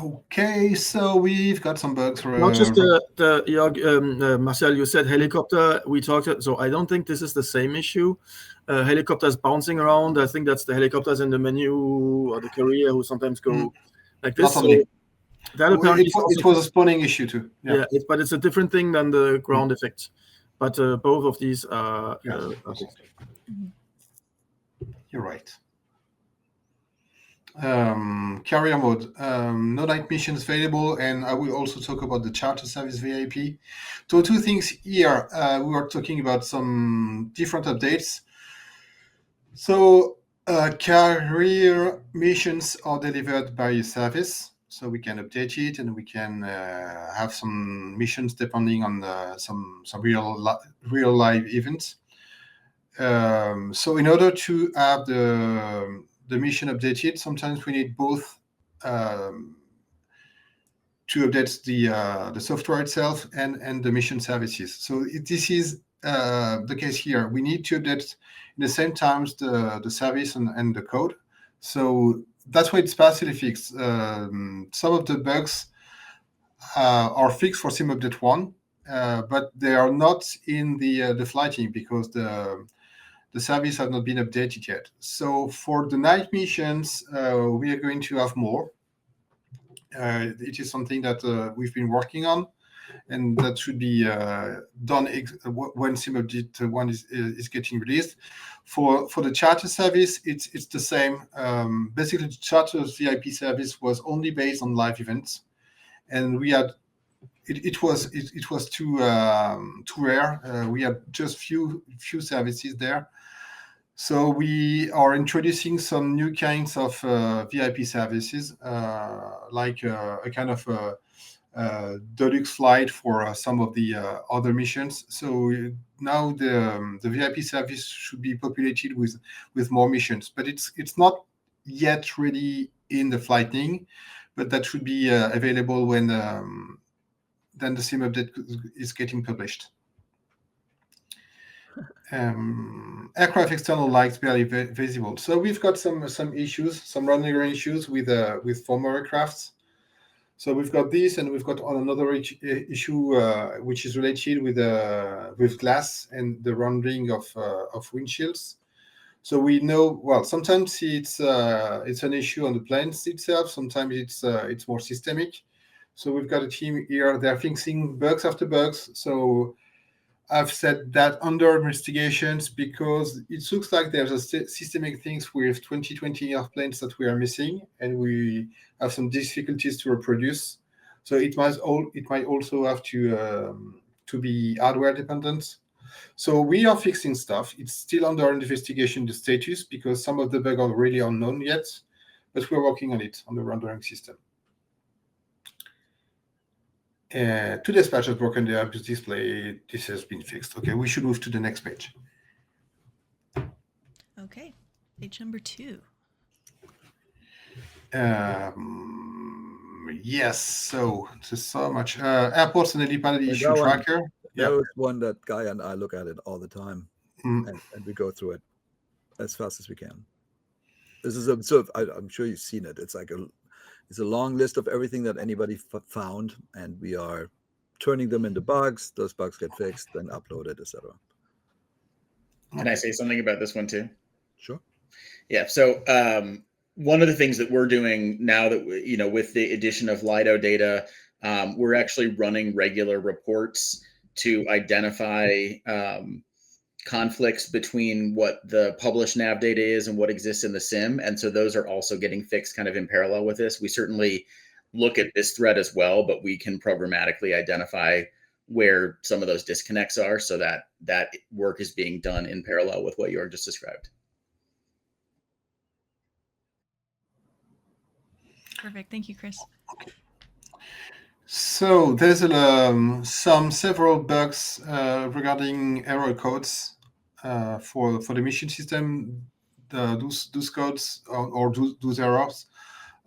Okay, so we've got some bugs for... Not just Marcel, you said helicopter. We talked, so I don't think this is the same issue. Helicopters bouncing around. I think that's the helicopters in the menu or the carrier who sometimes go like this. That apparently it was a spawning issue too. Yeah, but it's a different thing than the ground effect. But both of these are. You're right. Carrier mode, no night missions available, and I will also talk about the charter service VIP. So 2 things here. We were talking about some different updates. So carrier missions are delivered by a service, so we can update it, and we can have some missions depending on some real live events. So in order to have the mission updated, sometimes we need both to update the software itself and the mission services. So this is the case here. We need to update in the same times the service and the code. So that's why it's partially fixed. Some of the bugs are fixed for sim update 1, but they are not in the flighting because the service has not been updated yet. So for the night missions, we are going to have more. It is something that we've been working on, and that should be done when sim update 1 is getting released. For the charter service, it's the same. Basically, the charter VIP service was only based on live events, and we had it was too rare. We had just few services there. So we are introducing some new kinds of VIP services, like a kind of deluxe flight for some of the other missions. So now the VIP service should be populated with more missions, but it's not yet ready in the flighting, but that should be available when then the sim update is getting published. Aircraft external lights barely visible. So we've got some issues, some rendering issues with former aircrafts. So we've got this, and we've got on another issue which is related with glass and the rendering of windshields. So we know, well, sometimes it's an issue on the planes itself. Sometimes it's more systemic. So we've got a team here. They're fixing bugs after bugs. So I've said that under investigations because it looks like there's a systemic things with 2020 airplanes that we are missing, and we have some difficulties to reproduce. So it might also have to be hardware dependent. So we are fixing stuff. It's still under investigation, the status, because some of the bugs are really unknown yet, but we're working on it on the rendering system. To dispatch has broken the abuse display. This has been fixed. Okay, we should move to the next page. Okay, page number 2. Yes, so there's so much. Airports and helipad issue tracker. That was one that Guy and I look at it all the time, and we go through it as fast as we can. This is I'm sure you've seen it. It's like it's a long list of everything that anybody found, and we are turning them into bugs. Those bugs get fixed, then uploaded, etc. Can I say something about this one too? Sure. Yeah. So one of the things that we're doing now that with the addition of LIDO data, we're actually running regular reports to identify conflicts between what the published nav data is and what exists in the sim. And so those are also getting fixed kind of in parallel with this. We certainly look at this thread as well, but we can programmatically identify where some of those disconnects are, so that work is being done in parallel with what Jorg just described. Perfect. Thank you, Chris. So there's several bugs regarding error codes for the mission system. Those codes or those errors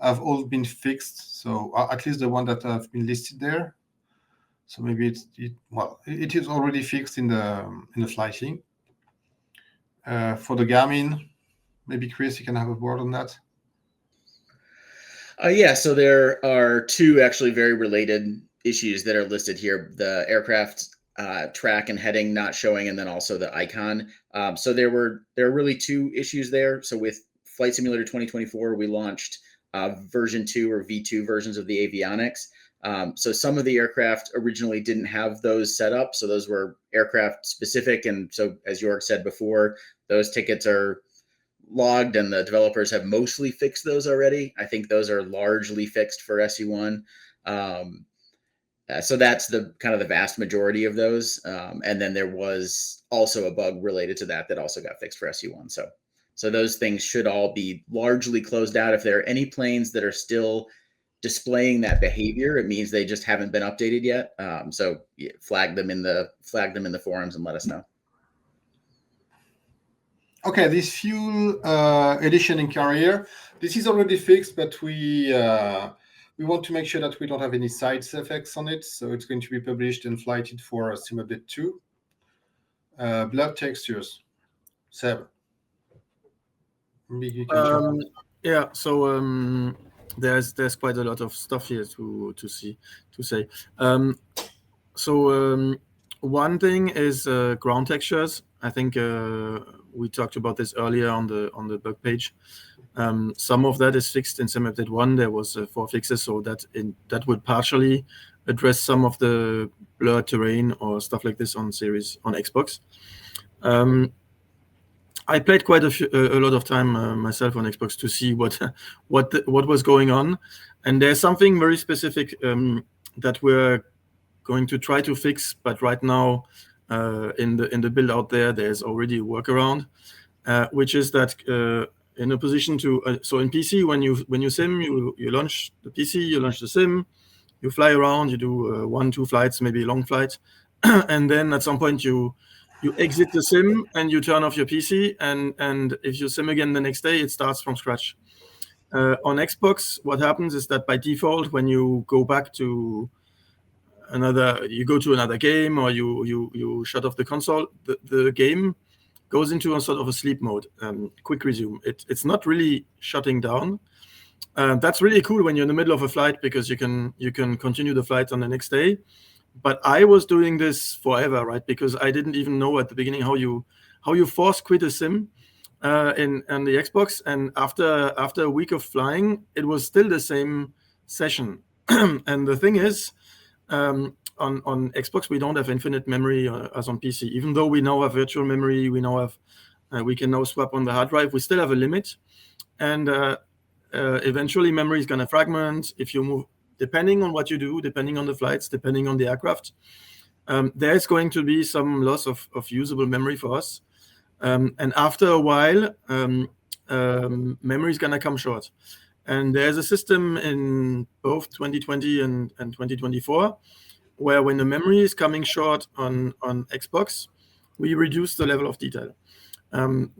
have all been fixed. So at least the one that have been listed there. So maybe it is already fixed in the flighting. For the Garmin, maybe Chris, you can have a word on that. Yeah, so there are two actually very related issues that are listed here: the aircraft track and heading not showing, and then also the icon. So there are really two issues there. So with Flight Simulator 2024, we launched version 2 or V2 versions of the avionics. So some of the aircraft originally didn't have those set up. So those were aircraft specific. And so as Jorg said before, those tickets are logged and the developers have mostly fixed those already. I think those are largely fixed for SU1. So that's the kind of the vast majority of those. And then there was also a bug related to that also got fixed for SU1. So those things should all be largely closed out. If there are any planes that are still displaying that behavior, it means they just haven't been updated yet. So flag them in the forums and let us know. Okay, this fuel addition in carrier, this is already fixed, but we want to make sure that we don't have any side effects on it. So it's going to be published and flighted for Sim Update 2. Blood textures, Seb. Yeah, so there's quite a lot of stuff here to say. One thing is ground textures. I think we talked about this earlier on the bug page. Some of that is fixed in Sim Update 1. There was 4 fixes, so that would partially address some of the blurred terrain or stuff like this on Xbox. I played quite a lot of time myself on Xbox to see what was going on, and there's something very specific that we're going to try to fix. But right now, in the build out there's already a workaround, which is that in a position to so in PC when you sim, you launch the PC, you launch the sim, you fly around, you do 1-2 flights, maybe a long flight, and then at some point you exit the sim and you turn off your PC, and if you sim again the next day, it starts from scratch. On Xbox, what happens is that by default, when you go back to you go to another game or you shut off the console, the game goes into a sort of a sleep mode, quick resume. It's not really shutting down. That's really cool when you're in the middle of a flight, because you can continue the flight on the next day. But I was doing this forever, right? Because I didn't even know at the beginning how you force quit a sim on the Xbox. And after a week of flying, it was still the same session. And the thing is, on Xbox, we don't have infinite memory as on PC. Even though we now have virtual memory, we can now swap on the hard drive. We still have a limit, and eventually memory is going to fragment if you move. Depending on what you do, depending on the flights, depending on the aircraft, there's going to be some loss of usable memory for us. And after a while, memory is going to come short. And there's a system in both 2020 and 2024 where when the memory is coming short on Xbox, we reduce the level of detail.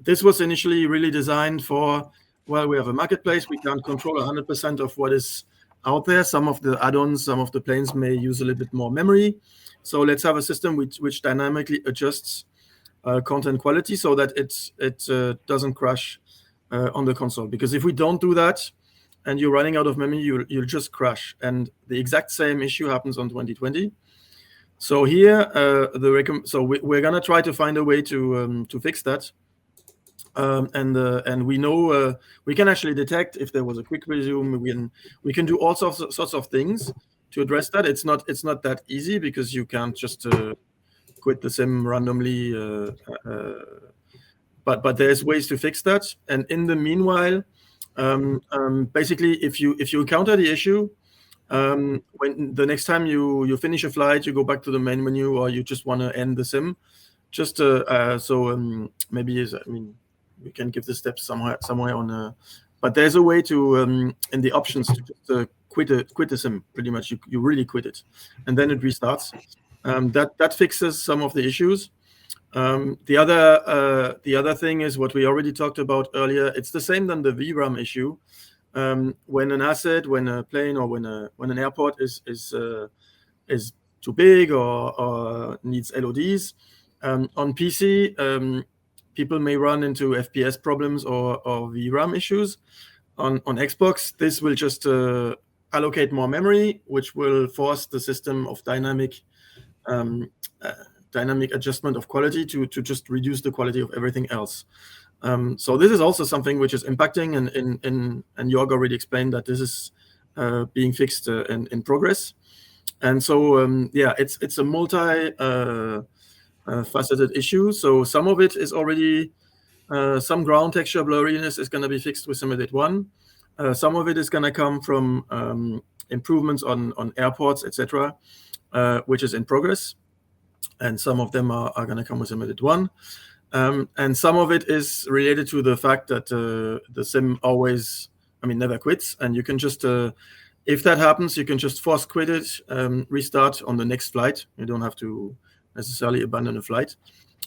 This was initially really designed for, well, we have a marketplace, we can't control 100% of what is out there. Some of the add-ons, some of the planes may use a little bit more memory. So let's have a system which dynamically adjusts content quality so that it doesn't crash on the console. Because if we don't do that and you're running out of memory, you'll just crash. And the exact same issue happens on 2020. So here, we're gonna try to find a way to fix that. And we know we can actually detect if there was a quick resume. We can do all sorts of things to address that. It's not that easy because you can't just quit the sim randomly. But there's ways to fix that. And in the meanwhile, basically, if you encounter the issue, when the next time you finish a flight, you go back to the main menu, or you just want to end the sim, just we can give the steps somewhere on. But there's a way to in the options to just quit the sim. Pretty much, you really quit it, and then it restarts. That fixes some of the issues. The other thing is what we already talked about earlier. It's the same than the VRAM issue. When an asset, when a plane, or when an airport is too big or needs LODs, on PC, people may run into FPS problems or VRAM issues. On Xbox, this will just allocate more memory, which will force the system of dynamic adjustment of quality to just reduce the quality of everything else. So this is also something which is impacting, and Jorg already explained that this is being fixed in progress. And so it's a multi faceted issue. So some of it is already some ground texture blurriness is going to be fixed with Simulate 1. Some of it is going to come from improvements on airports, etc., which is in progress. And some of them are going to come with Simulate 1. And some of it is related to the fact that the sim never quits. And you can just, if that happens, you can just force quit it, restart on the next flight. You don't have to necessarily abandon a flight.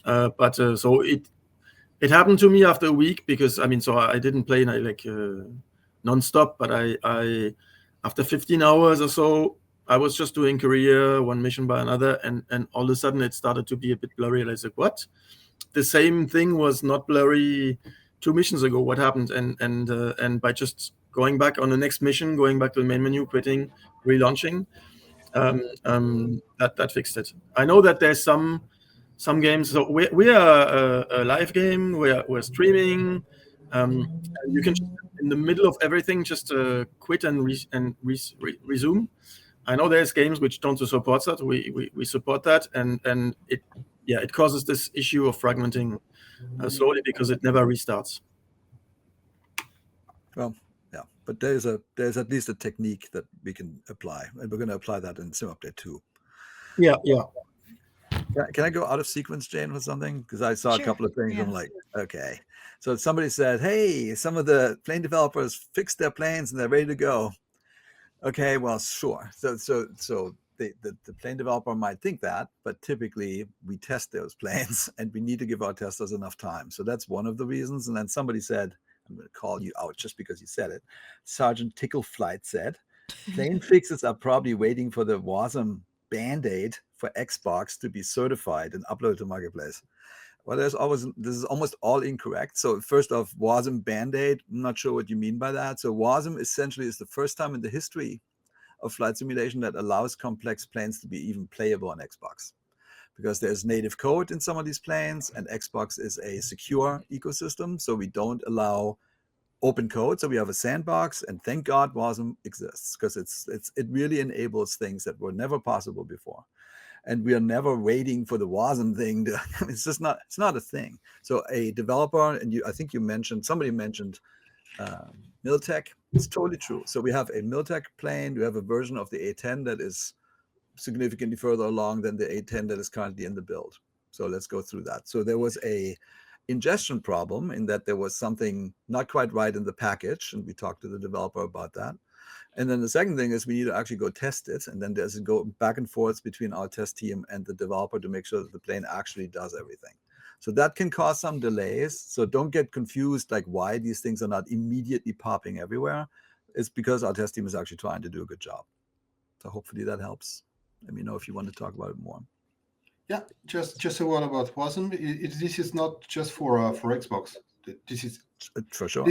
So it happened to me after a week because, I didn't play non-stop, but I after 15 hours or so, I was just doing career, one mission by another, and all of a sudden it started to be a bit blurry. And I said, what? The same thing was not blurry 2 missions ago. What happened? And by just going back on the next mission, going back to the main menu, quitting, relaunching, that fixed it. I know that there's some games. So we are a live game. We're streaming. You can in the middle of everything just quit and resume. I know there's games which don't support that. We support that, and it causes this issue of fragmenting slowly because it never restarts. Well, yeah, but there's at least a technique that we can apply, and we're going to apply that in Sim Update 2. Yeah. Can I go out of sequence, Jayne, with something? Because I saw a couple of things. Yeah. I'm like, okay. So somebody said, hey, some of the plane developers fixed their planes and they're ready to go. Okay, well, sure. So the plane developer might think that, but typically we test those planes and we need to give our testers enough time. So that's one of the reasons. And then somebody said, I'm going to call you out just because you said it. Sergeant Tickleflight said, plane fixes are probably waiting for the WASM Band-Aid for Xbox to be certified and uploaded to Marketplace. Well, this is almost all incorrect. So first off, WASM Band-Aid, I'm not sure what you mean by that. So WASM essentially is the first time in the history of flight simulation that allows complex planes to be even playable on Xbox, because there's native code in some of these planes, and Xbox is a secure ecosystem. So we don't allow open code. So we have a sandbox, and thank God WASM exists, because it really enables things that were never possible before. And we are never waiting for the WASM thing to, it's not a thing. So a developer, and I think somebody mentioned Miltech. It's totally true. So we have a Miltech plane. We have a version of the A10 that is significantly further along than the A10 that is currently in the build. So let's go through that. So there was a ingestion problem in that there was something not quite right in the package, and we talked to the developer about that. And then the second thing is we need to actually go test it. And then there's a go back and forth between our test team and the developer to make sure that the plane actually does everything. So that can cause some delays. So don't get confused like why these things are not immediately popping everywhere. It's because our test team is actually trying to do a good job. So hopefully that helps. Let me know if you want to talk about it more. Yeah, just a word about WASM. This is not just for Xbox. This is for sure.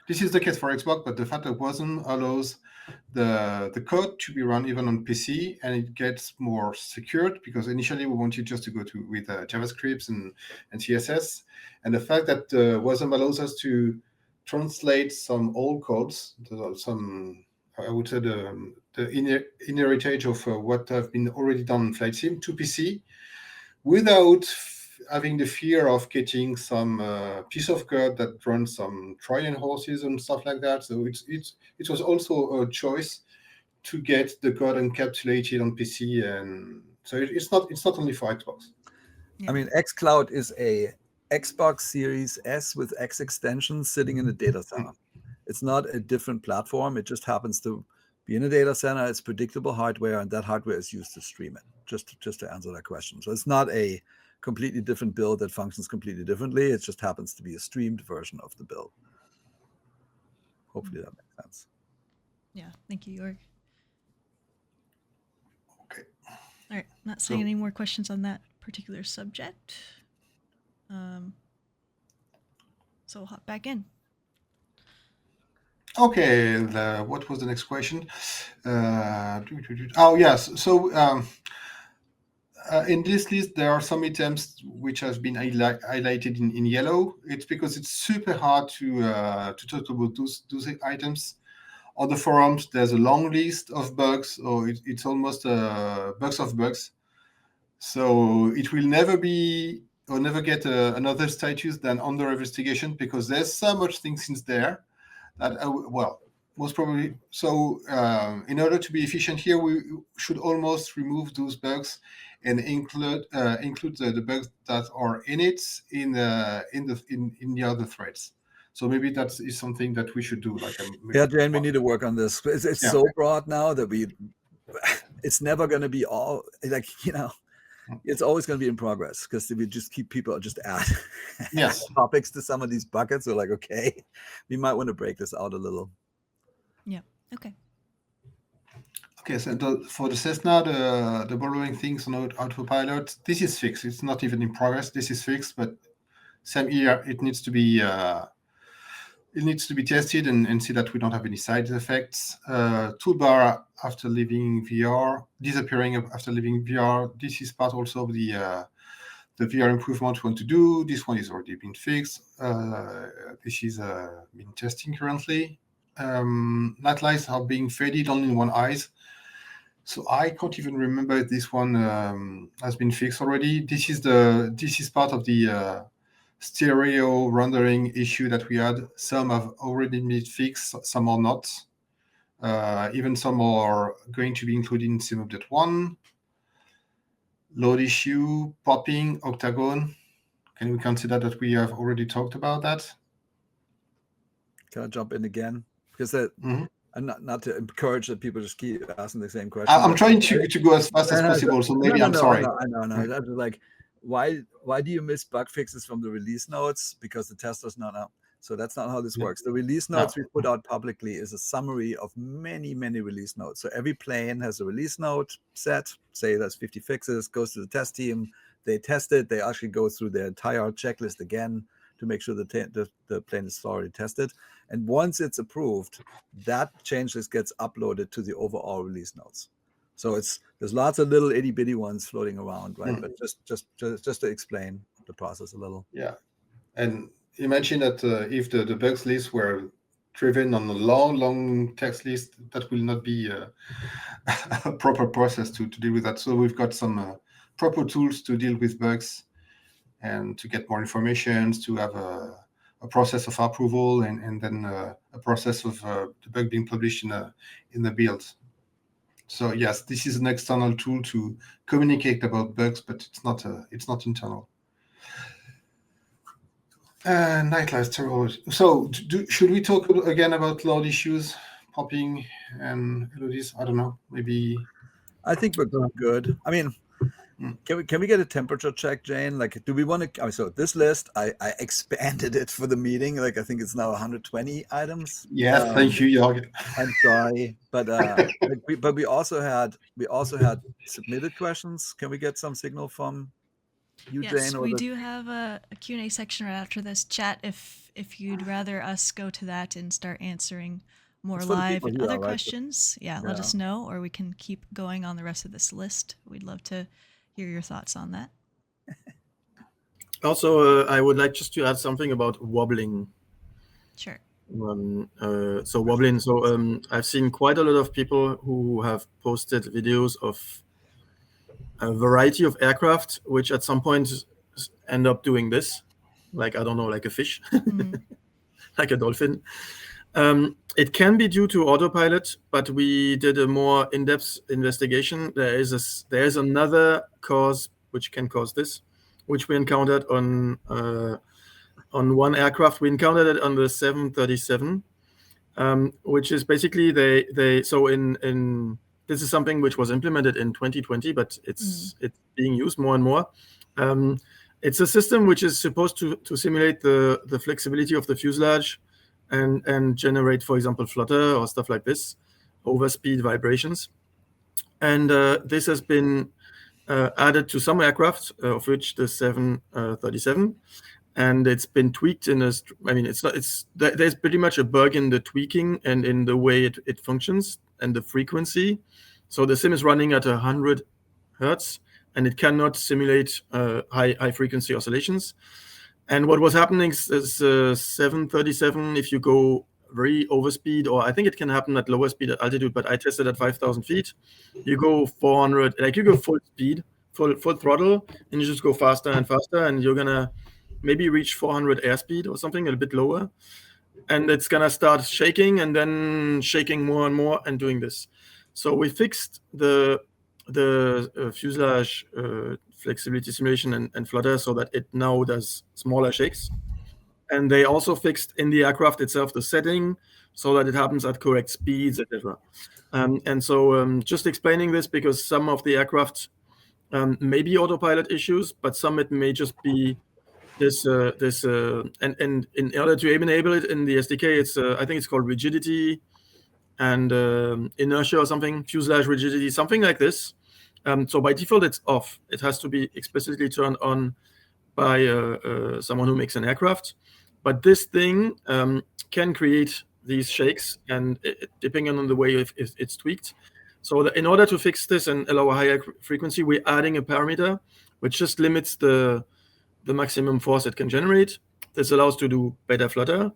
This is the case for Xbox, but the fact that WASM allows the code to be run even on PC, and it gets more secured, because initially we wanted just to go with JavaScript and CSS, and the fact that WASM allows us to translate some old codes, some, I would say, the inheritage of what have been already done in Flight Sim to PC, without having the fear of getting some piece of code that runs some Trojan horses and stuff like that. So it was also a choice to get the code encapsulated on PC, and so it's not only for Xbox. Yeah. I mean, xCloud is a Xbox Series S with X extensions sitting in a data center. It's not a different platform. It just happens to be in a data center. It's predictable hardware, and that hardware is used to stream it. Just to answer that question. So it's not a completely different build that functions completely differently. It just happens to be a streamed version of the build. Hopefully that makes sense. Yeah, thank you, Jorg. Okay. All right, not seeing any more questions on that particular subject. So we'll hop back in. Okay, what was the next question? Oh, yes. So in this list, there are some items which have been highlighted in yellow. It's because it's super hard to talk about those items. On the forums, there's a long list of bugs, or it's almost bugs of bugs. So it will never be, or never get another status than under investigation, because there's so much things in there that, well, most probably. So in order to be efficient here, we should almost remove those bugs and include the bugs that are in it in the other threads. So maybe that is something that we should do. Like yeah, Jayne, we need to work on this. It's Yeah. so broad now that it's never going to be all like, it's always going to be in progress, because if we just keep people just add topics to some of these buckets, we're like, okay, we might want to break this out a little. Yeah. Okay. Okay, so for the Cessna, the borrowing things on autopilot, this is fixed. It's not even in progress. This is fixed, but same here. It needs to be tested and see that we don't have any side effects. Toolbar after leaving VR, disappearing after leaving VR. This is part also of the VR improvement we want to do. This one is already been fixed. This is being testing currently. Night lights are being faded only in one eyes. So I can't even remember if this one has been fixed already. This is part of the stereo rendering issue that we had. Some have already been fixed, some are not. Even some are going to be included in Sim Update 1. Load issue, popping, octagon. Can we consider that we have already talked about that? Can I jump in again? Because and not to encourage that people just keep asking the same question. I'm trying to go as fast as possible, so maybe I'm sorry. I know. That's like, why do you miss bug fixes from the release notes? Because the testers no. So that's not how this works. The release notes we put out publicly is a summary of many release notes. So every plane has a release note set. Say that's 50 fixes, goes to the test team. they test it. They actually go through their entire checklist again to make sure the plane is thoroughly tested. And once it's approved, that change list gets uploaded to the overall release notes. So there's lots of little itty bitty ones floating around, right? But just to explain the process a little. Yeah, and you mentioned that if the bugs list were driven on a long text list, that will not be a proper process to deal with that. So we've got some proper tools to deal with bugs and to get more information, to have a process of approval, and then a process of the bug being published in the build. So yes, this is an external tool to communicate about bugs, but it's not internal. Nightlife terror. So should we talk again about load issues, popping and LODs? I don't know. Maybe. I think we're good. I mean, can we get a temperature check, Jayne? Like, do we want to? So this list, I expanded it for the meeting. Like, I think it's now 120 items. Yes, thank you, Jorg. I'm sorry, but we also had submitted questions. Can we get some signal from you, yes, Jayne? We do have a Q&A section right after this chat. If you'd rather us go to that and start answering more live and other questions, let us know, or we can keep going on the rest of this list. We'd love to hear your thoughts on that. Also, I would like just to add something about wobbling. Sure. So wobbling. So I've seen quite a lot of people who have posted videos of a variety of aircraft, which at some point end up doing this, like, I don't know, like a fish, like a dolphin. It can be due to autopilot, but we did a more in-depth investigation. There is another cause which can cause this, which we encountered on one aircraft. We encountered it on the 737, which is basically this is something which was implemented in 2020, but it's being used more and more. It's a system which is supposed to simulate the flexibility of the fuselage and generate, for example, flutter or stuff like this, overspeed vibrations. And this has been added to some aircraft, of which the 737, and it's been tweaked there's pretty much a bug in the tweaking and in the way it functions and the frequency. So the sim is running at 100 hertz, and it cannot simulate high frequency oscillations. And what was happening is 737, if you go very overspeed, or I think it can happen at lower speed at altitude, but I tested at 5,000 feet. You go 400, like you go full speed, full throttle, and you just go faster and faster, and you're gonna maybe reach 400 airspeed or something, a bit lower, and it's gonna start shaking and then shaking more and more and doing this. So we fixed the fuselage flexibility simulation and flutter so that it now does smaller shakes. And they also fixed in the aircraft itself the setting so that it happens at correct speeds, etc. And so just explaining this, because some of the aircraft may be autopilot issues, but some it may just be this and in order to enable it in the SDK, it's I think it's called rigidity and inertia or something, fuselage rigidity, something like this. So by default, it's off. It has to be explicitly turned on by someone who makes an aircraft. But this thing can create these shakes, and depending on the way it's tweaked. So in order to fix this and allow a higher frequency, we're adding a parameter which just limits the maximum force it can generate. This allows to do better flutter.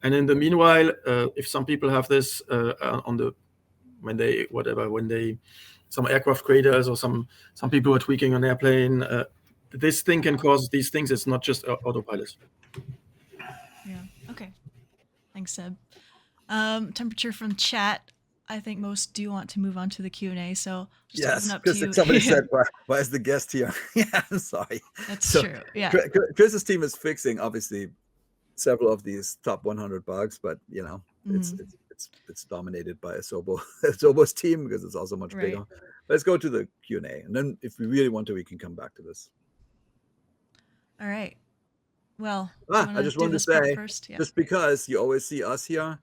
And in the meanwhile, if some people have this some aircraft creators or some people are tweaking an airplane, this thing can cause these things. It's not just autopilot. Yeah. Okay. Thanks, Seb. Temperature from chat. I think most do want to move on to the Q&A, so just open up to you. Somebody said, why is the guest here? Yeah, I'm sorry. That's true. Yeah. Chris's team is fixing, obviously, several of these top 100 bugs, but it's dominated by Asobo's team because it's also much bigger. Let's go to the Q&A, and then if we really want to, we can come back to this. All right. Well, I just wanted to say, just because you always see us here,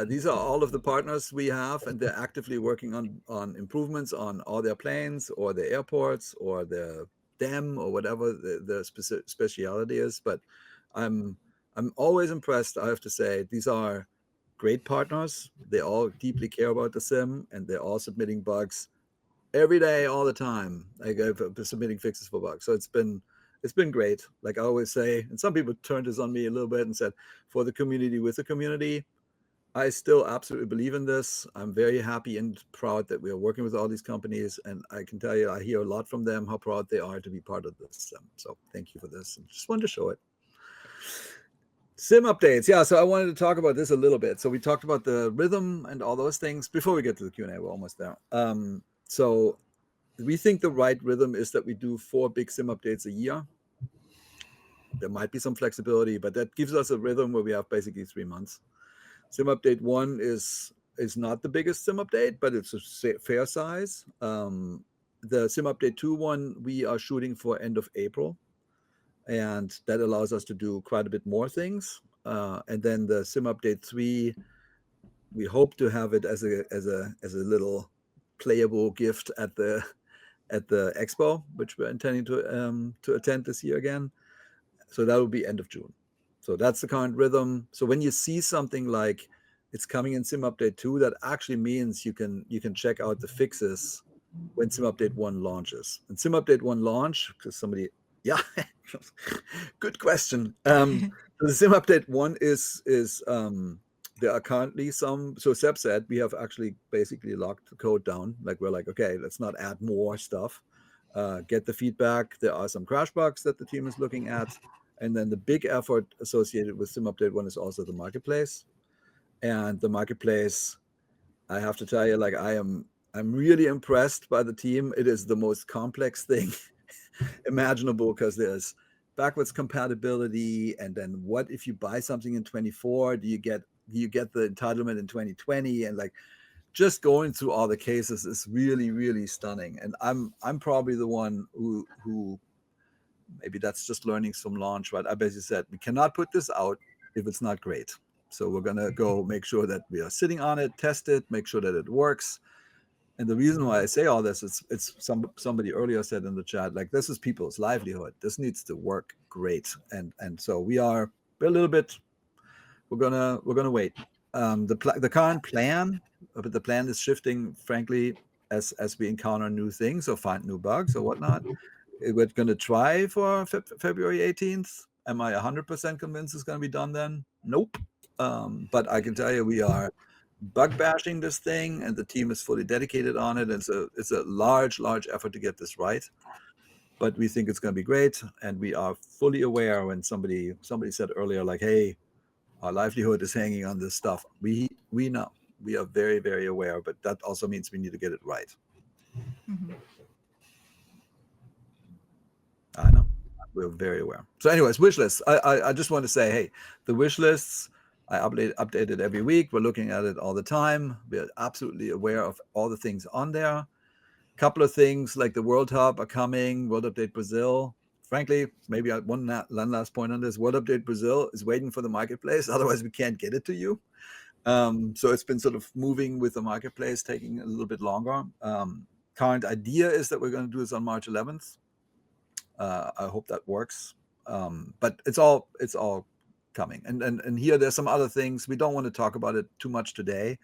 these are all of the partners we have, and they're actively working on improvements on all their planes or their airports or their them or whatever the speciality is. But I'm always impressed. I have to say, these are great partners. They all deeply care about the sim, and they're all submitting bugs every day, all the time. Like I've been submitting fixes for bugs. So it's been great. Like I always say, and some people turned this on me a little bit and said, for the community with the community, I still absolutely believe in this. I'm very happy and proud that we are working with all these companies. And I can tell you, I hear a lot from them, how proud they are to be part of this. So thank you for this. And just wanted to show it. Sim updates. Yeah, so I wanted to talk about this a little bit. So we talked about the rhythm and all those things. Before we get to the Q&A, we're almost there. So we think the right rhythm is that we do 4 big sim updates a year. There might be some flexibility, but that gives us a rhythm where we have basically 3 months. Sim update 1 is not the biggest sim update, but it's a fair size. The sim update 2 one, we are shooting for end of April, and that allows us to do quite a bit more things. And then the sim update 3, we hope to have it as a little playable gift at the expo, which we're intending to attend this year again. So that will be end of June. So that's the current rhythm. So when you see something like it's coming in Sim Update 2, that actually means you can check out the fixes when Sim Update 1 launches. And Sim Update 1 launch, because somebody, yeah, good question. So the Sim Update 1 is there are currently some, so Seb said, we have actually basically locked the code down. Like we're like, okay, let's not add more stuff. Get the feedback. There are some crash bugs that the team is looking at. And then the big effort associated with Sim Update 1 is also the marketplace. And the marketplace, I have to tell you, like I'm really impressed by the team. It is the most complex thing imaginable, because there's backwards compatibility, and then what if you buy something in 24? Do you get the entitlement in 2020? And like just going through all the cases is really, really stunning. And I'm probably the one who maybe that's just learnings from launch, but I basically said we cannot put this out if it's not great. So we're gonna go make sure that we are sitting on it, test it, make sure that it works. And the reason why I say all this is somebody earlier said in the chat, like this is people's livelihood. This needs to work great. And so we're a little bit, we're gonna wait. The current plan, but the plan is shifting, frankly, as we encounter new things or find new bugs or whatnot. We're going to try for February 18th. Am I 100% convinced it's going to be done then? Nope. But I can tell you we are bug bashing this thing, and the team is fully dedicated on it. It's a large effort to get this right. But we think it's going to be great, and we are fully aware when somebody said earlier, like, hey, our livelihood is hanging on this stuff. We know. We are very, very aware, but that also means we need to get it right. Mm-hmm. I know. We're very aware. So anyways, wish lists. I just want to say, hey, the wish lists, I update it every week. We're looking at it all the time. We're absolutely aware of all the things on there. A couple of things like the World Hub are coming, World Update Brazil. Frankly, maybe one last point on this. World Update Brazil is waiting for the marketplace. Otherwise, we can't get it to you. So it's been sort of moving with the marketplace, taking a little bit longer. Current idea is that we're going to do this on March 11th. I hope that works. But it's all coming. And here there's some other things. We don't want to talk about it too much today,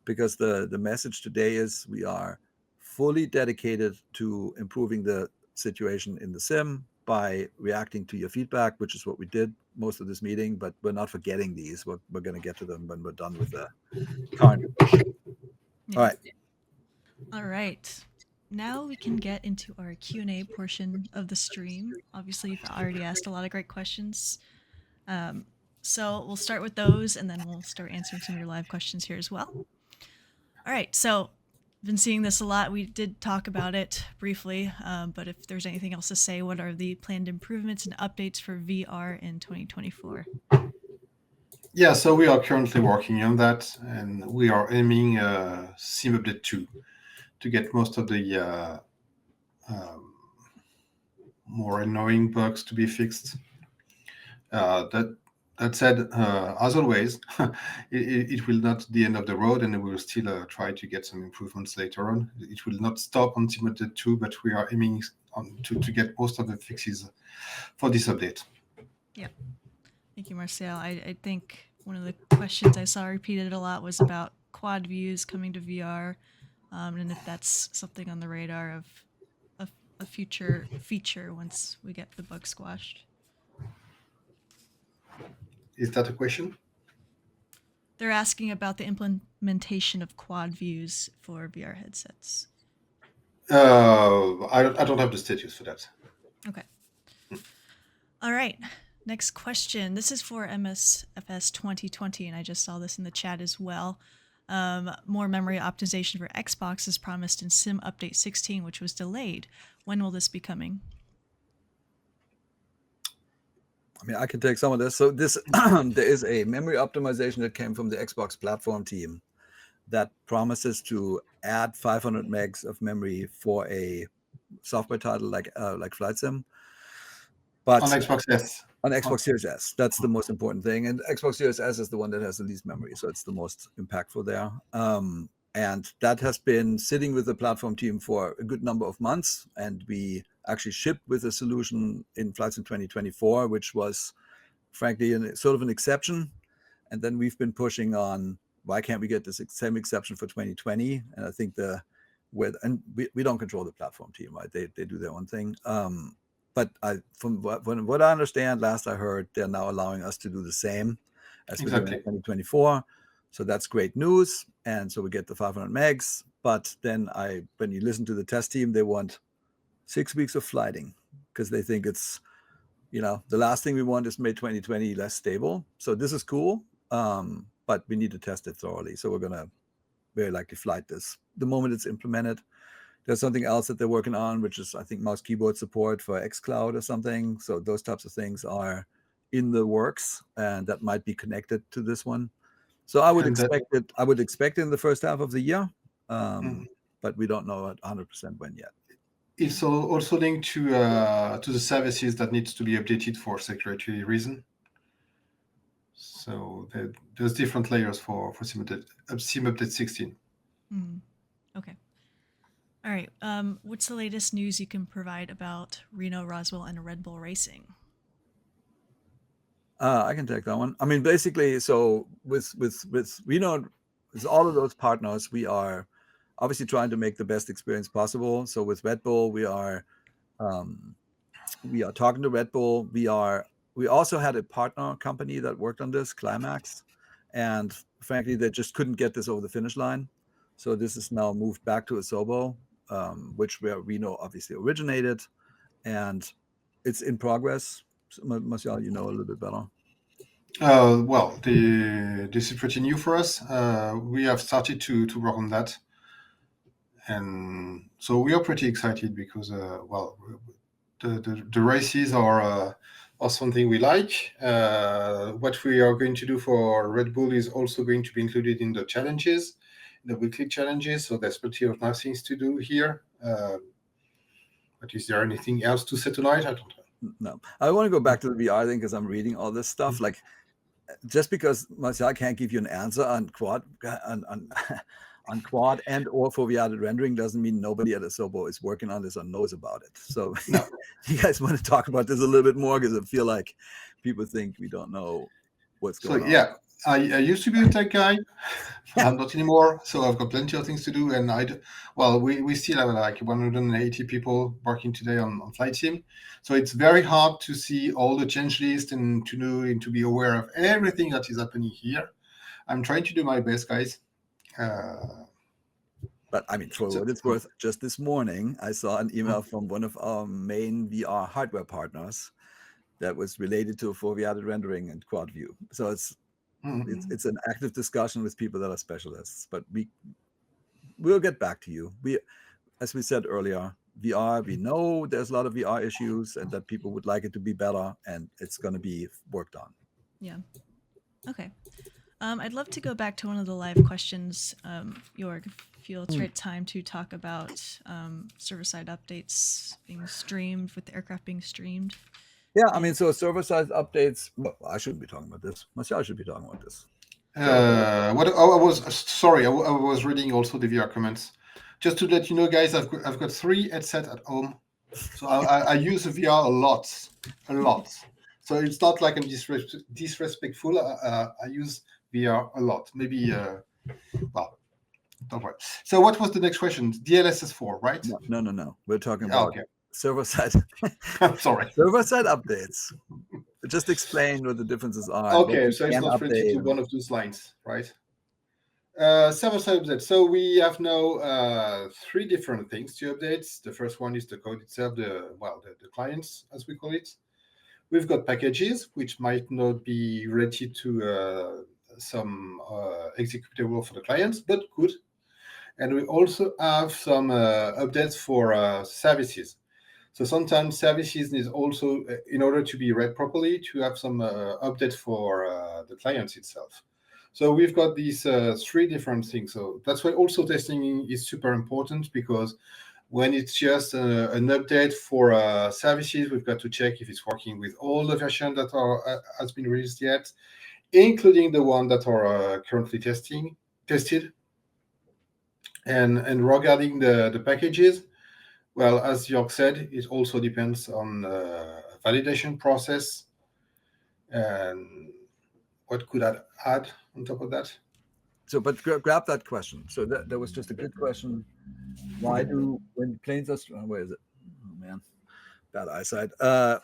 because the message today is we are fully dedicated to improving the situation in the sim by reacting to your feedback, which is what we did most of this meeting, but we're not forgetting these. We're going to get to them when we're done with the current. Yeah. All right. Now we can get into our Q&A portion of the stream. Obviously, you've already asked a lot of great questions. So we'll start with those, and then we'll start answering some of your live questions here as well. All right, so I've been seeing this a lot. We did talk about it briefly, but if there's anything else to say, what are the planned improvements and updates for VR in 2024? Yeah, so we are currently working on that, and we are aiming Sim Update 2 to get most of the more annoying bugs to be fixed. That said, as always, it will not be the end of the road, and we will still try to get some improvements later on. It will not stop on Sim Update 2, but we are aiming to get most of the fixes for this update. Yeah. Thank you, Martial. I think one of the questions I saw repeated a lot was about quad views coming to VR, and if that's something on the radar of a future feature once we get the bug squashed. Is that a question? They're asking about the implementation of quad views for VR headsets. I don't have the status for that. Okay. All right. Next question. This is for MSFS 2020, and I just saw this in the chat as well. More memory optimization for Xbox is promised in Sim Update 16, which was delayed. When will this be coming? I mean, I can take some of this. So this there is a memory optimization that came from the Xbox platform team that promises to add 500 megs of memory for a software title like Flight Sim. But on Xbox S. On Xbox Series S. That's the most important thing. And Xbox Series S is the one that has the least memory. So it's the most impactful there. And that has been sitting with the platform team for a good number of months. And we actually shipped with a solution in Flight Sim 2024, which was frankly sort of an exception. And then we've been pushing on, why can't we get this same exception for 2020? And I think we don't control the platform team, right? They do their own thing. But from what I understand, last I heard, they're now allowing us to do the same as we did in 2024. So that's great news. And so we get the 500 megs. But then when you listen to the test team, they want 6 weeks of flighting because they think it's, the last thing we want is May 2020 less stable. So this is cool, but we need to test it thoroughly. So we're going to very likely flight this the moment it's implemented. There's something else that they're working on, which is, I think, mouse keyboard support for xCloud or something. So those types of things are in the works, and that might be connected to this one. So I would expect it. I would expect it in the first half of the year, but we don't know at 100% when yet. It's also linked to the services that needs to be updated for security reason. So there's different layers for Sim Update 16. Okay. All right. What's the latest news you can provide about Reno, Roswell, and Red Bull Racing? I can take that one. I mean, basically, so with Reno, with all of those partners, we are obviously trying to make the best experience possible. So with Red Bull, we are talking to Red Bull. We also had a partner company that worked on this, Climax, and frankly, they just couldn't get this over the finish line. So this is now moved back to Asobo, where Reno obviously originated, and it's in progress. Martial, a little bit better. Well, this is pretty new for us. We have started to work on that, and so we are pretty excited because, the races are something we like. What we are going to do for Red Bull is also going to be included in the challenges, the weekly challenges. So there's plenty of nice things to do here. But is there anything else to say tonight? I don't know. No, I want to go back to the VR thing because I'm reading all this stuff. Like, just because Martial can't give you an answer on quad on quad and or foveated rendering doesn't mean nobody at Asobo is working on this or knows about it. So No. you guys want to talk about this a little bit more because I feel like people think we don't know what's going on. So yeah, I used to be a tech guy. I'm not anymore. So I've got plenty of things to do. And we still have like 180 people working today on Flight Sim. So it's very hard to see all the change list and to know and to be aware of everything that is happening here. I'm trying to do my best, guys. But I mean, for what it's worth, just this morning, I saw an email from one of our main VR hardware partners that was related to foveated rendering and quad view. So it's an active discussion with people that are specialists, but we'll get back to you. As we said earlier, VR, we know there's a lot of VR issues and that people would like it to be better, and it's going to be worked on. Yeah. Okay. I'd love to go back to one of the live questions, Jorg, if you feel it's right time to talk about server-side updates being streamed, with the aircraft being streamed. Yeah, I mean, so server-side updates. Well, I shouldn't be talking about this. Martial should be talking about this. I was reading also the VR comments. Just to let you know, guys, I've got 3 headsets at home. So I use VR a lot. So it's not like I'm disrespectful. I use VR a lot. Maybe, well, don't worry. So what was the next question? DLSS4, right? No. We're talking Yeah, about okay. server-side I'm sorry. server-side updates. Just explain what the differences are. and what Okay, you so it's can not related to update. one of those lines, right? Server-side update. So we have now 3 different things to update. The first one is the code itself, the clients, as we call it. We've got packages, which might not be related to some executable for the clients, but good. And we also have some updates for services. So sometimes services need also, in order to be read properly, to have some updates for the clients itself. So we've got these 3 different things. So that's why also testing is super important, because when it's just an update for services, we've got to check if it's working with all the versions that are has been released yet, including the one that are currently tested. And regarding the packages, well, as Jorg said, it also depends on the validation process. And what could I add on top of that? So, but grab that question. So that was just a good question. Why do, when planes are, where is it? Oh man, bad eyesight.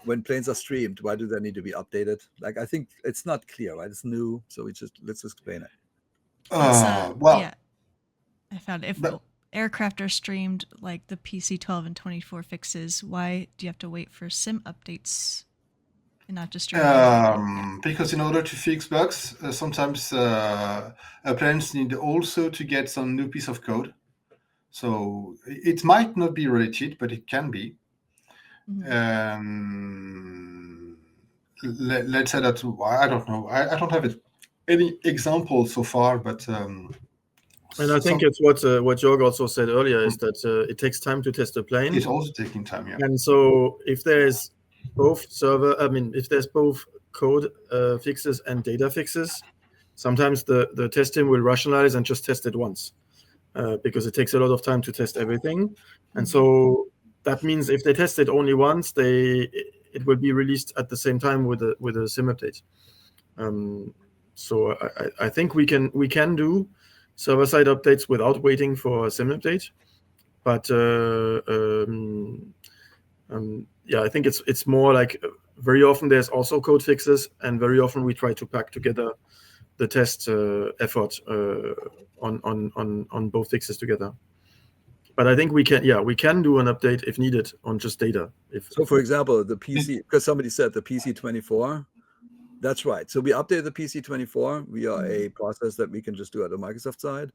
When planes are streamed, why do they need to be updated? Like, I think it's not clear, right? It's new, so let's explain it. Yeah, I found it. If but- aircraft are streamed like the PC-12 and 24 fixes, why do you have to wait for sim updates and not just stream? Because in order to fix bugs, sometimes planes need also to get some new piece of code. So it might not be related, but it can be. Let's say that, I don't know. I don't have any examples so far, but and I think it's what Jorg also said earlier, is that it takes time to test a plane. It's also taking time, yeah. And so if there's both code fixes and data fixes, sometimes the test team will rationalize and just test it once, because it takes a lot of time to test everything. And so that means if they test it only once, it will be released at the same time with a sim update. So I think we can do server-side updates without waiting for a sim update, but yeah, I think it's more like very often there's also code fixes, and very often we try to pack together the test effort on both fixes together. But I think we can do an update if needed on just data. For example, the PC, because somebody said the PC24. That's right. So we updated the PC24 via a process that we can just do at the Microsoft side,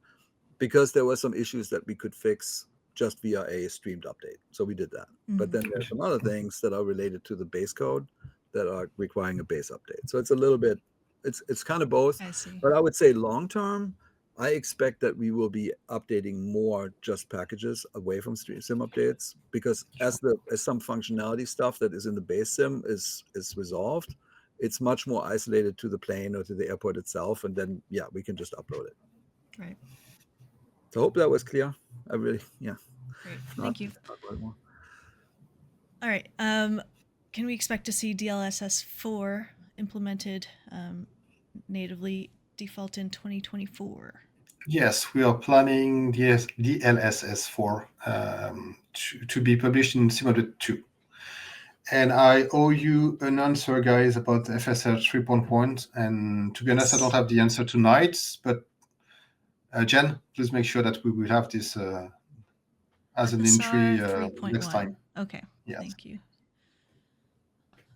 because there were some issues that we could fix just via a streamed update. So we did that. But then there's some other things that are related to the base code that are requiring a base update. So it's a little bit, it's kind of both. I see. But I would say long term, I expect that we will be updating more just packages away from sim updates, because as some functionality stuff that is in the base sim is resolved, it's much more isolated to the plane or to the airport itself, and then we can just upload it. Right. So I hope that was clear. Great. Thank you. All right. Can we expect to see DLSS 4 implemented natively default in 2024? Yes, we are planning DLSS 4 to be published in Simulator 2. And I owe you an answer, guys, about FSL 3.1. And to be honest, I don't have the answer tonight, but Jen, please make sure that we will have this as an entry next time. Okay, yes. Thank you.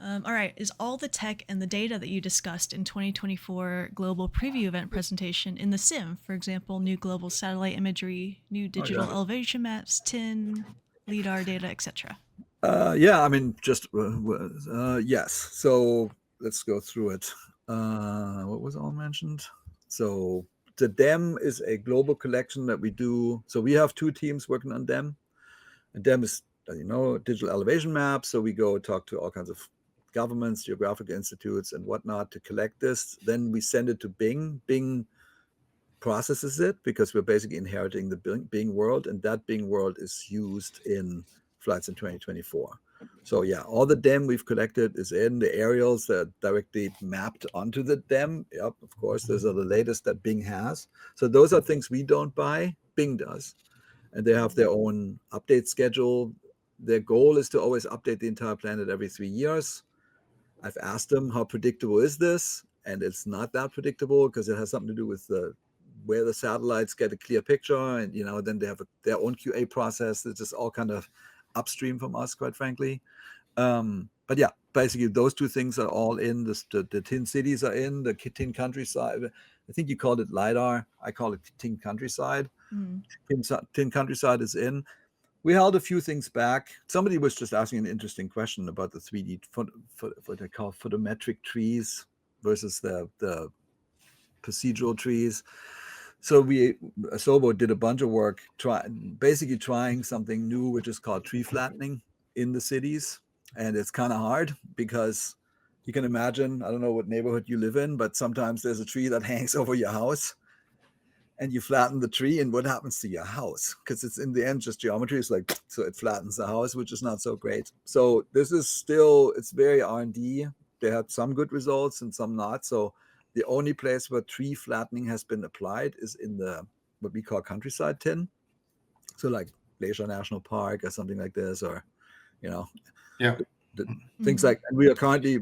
All right, is all the tech and the data that you discussed in 2024 global preview event presentation in the sim? For example, new global satellite imagery, new digital elevation maps, TIN, LIDAR data, etc. I mean, just yes. So let's go through it. What was all mentioned? So the DEM is a global collection that we do. So we have 2 teams working on DEM. And DEM is, as you know, digital elevation maps. So we go talk to all kinds of governments, geographic institutes, and whatnot to collect this. Then we send it to Bing. Bing processes it, because we're basically inheriting the Bing world, and that Bing world is used in flights in 2024. So yeah, all the DEM we've collected is in the aerials that are directly mapped onto the DEM. Yep, of course, those are the latest that Bing has. So those are things we don't buy, Bing does. And they have their own update schedule. Their goal is to always update the entire planet every 3 years. I've asked them, how predictable is this? And it's not that predictable because it has something to do with where the satellites get a clear picture. And, then they have their own QA process. It's just all kind of upstream from us, quite frankly. But yeah, basically those two things are all in. The 10 cities are in, the 10 countryside. I think you called it LiDAR. I call it 10 countryside. 10 countryside is in. We held a few things back. Somebody was just asking an interesting question about the 3D, what they call photometric trees versus the procedural trees. So Asobo did a bunch of work basically trying something new, which is called tree flattening in the cities. And it's kind of hard because you can imagine, I don't know what neighborhood you live in, but sometimes there's a tree that hangs over your house and you flatten the tree, and what happens to your house? Because it's in the end just geometry. It's like, so it flattens the house, which is not so great. So this is still, it's very R&D. They had some good results and some not. So the only place where tree flattening has been applied is in the, what we call countryside 10. So like Glacier National Park or something like this, or, things like, and we are currently,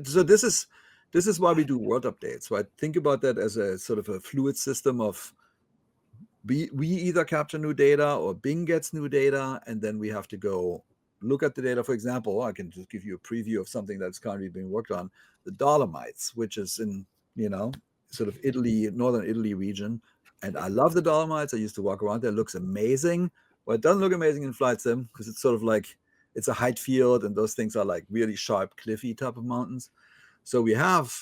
so this is why we do world updates, right? Think about that as a sort of a fluid system of we either capture new data or Bing gets new data, and then we have to go look at the data. For example, I can just give you a preview of something that's currently being worked on, the Dolomites, which is in, sort of Italy, northern Italy region. And I love the Dolomites. I used to walk around there. It looks amazing. Well, it doesn't look amazing in flight sim because it's sort of like, it's a height field, and those things are like really sharp, cliffy type of mountains. So we have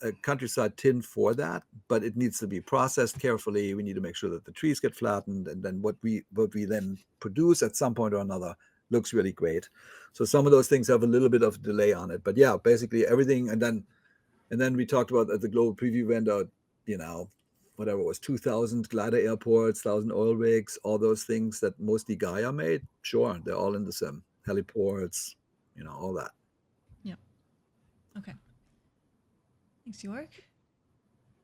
a countryside tin for that, but it needs to be processed carefully. We need to make sure that the trees get flattened, and then what we then produce at some point or another looks really great. So some of those things have a little bit of delay on it, but yeah, basically everything. And then we talked about at the global preview vendor, whatever it was, 2,000 glider airports, 1,000 oil rigs, all those things that mostly Gaia made. Sure, they're all in the sim. Heliports, all that. Yep. Okay. Thanks, Jorg.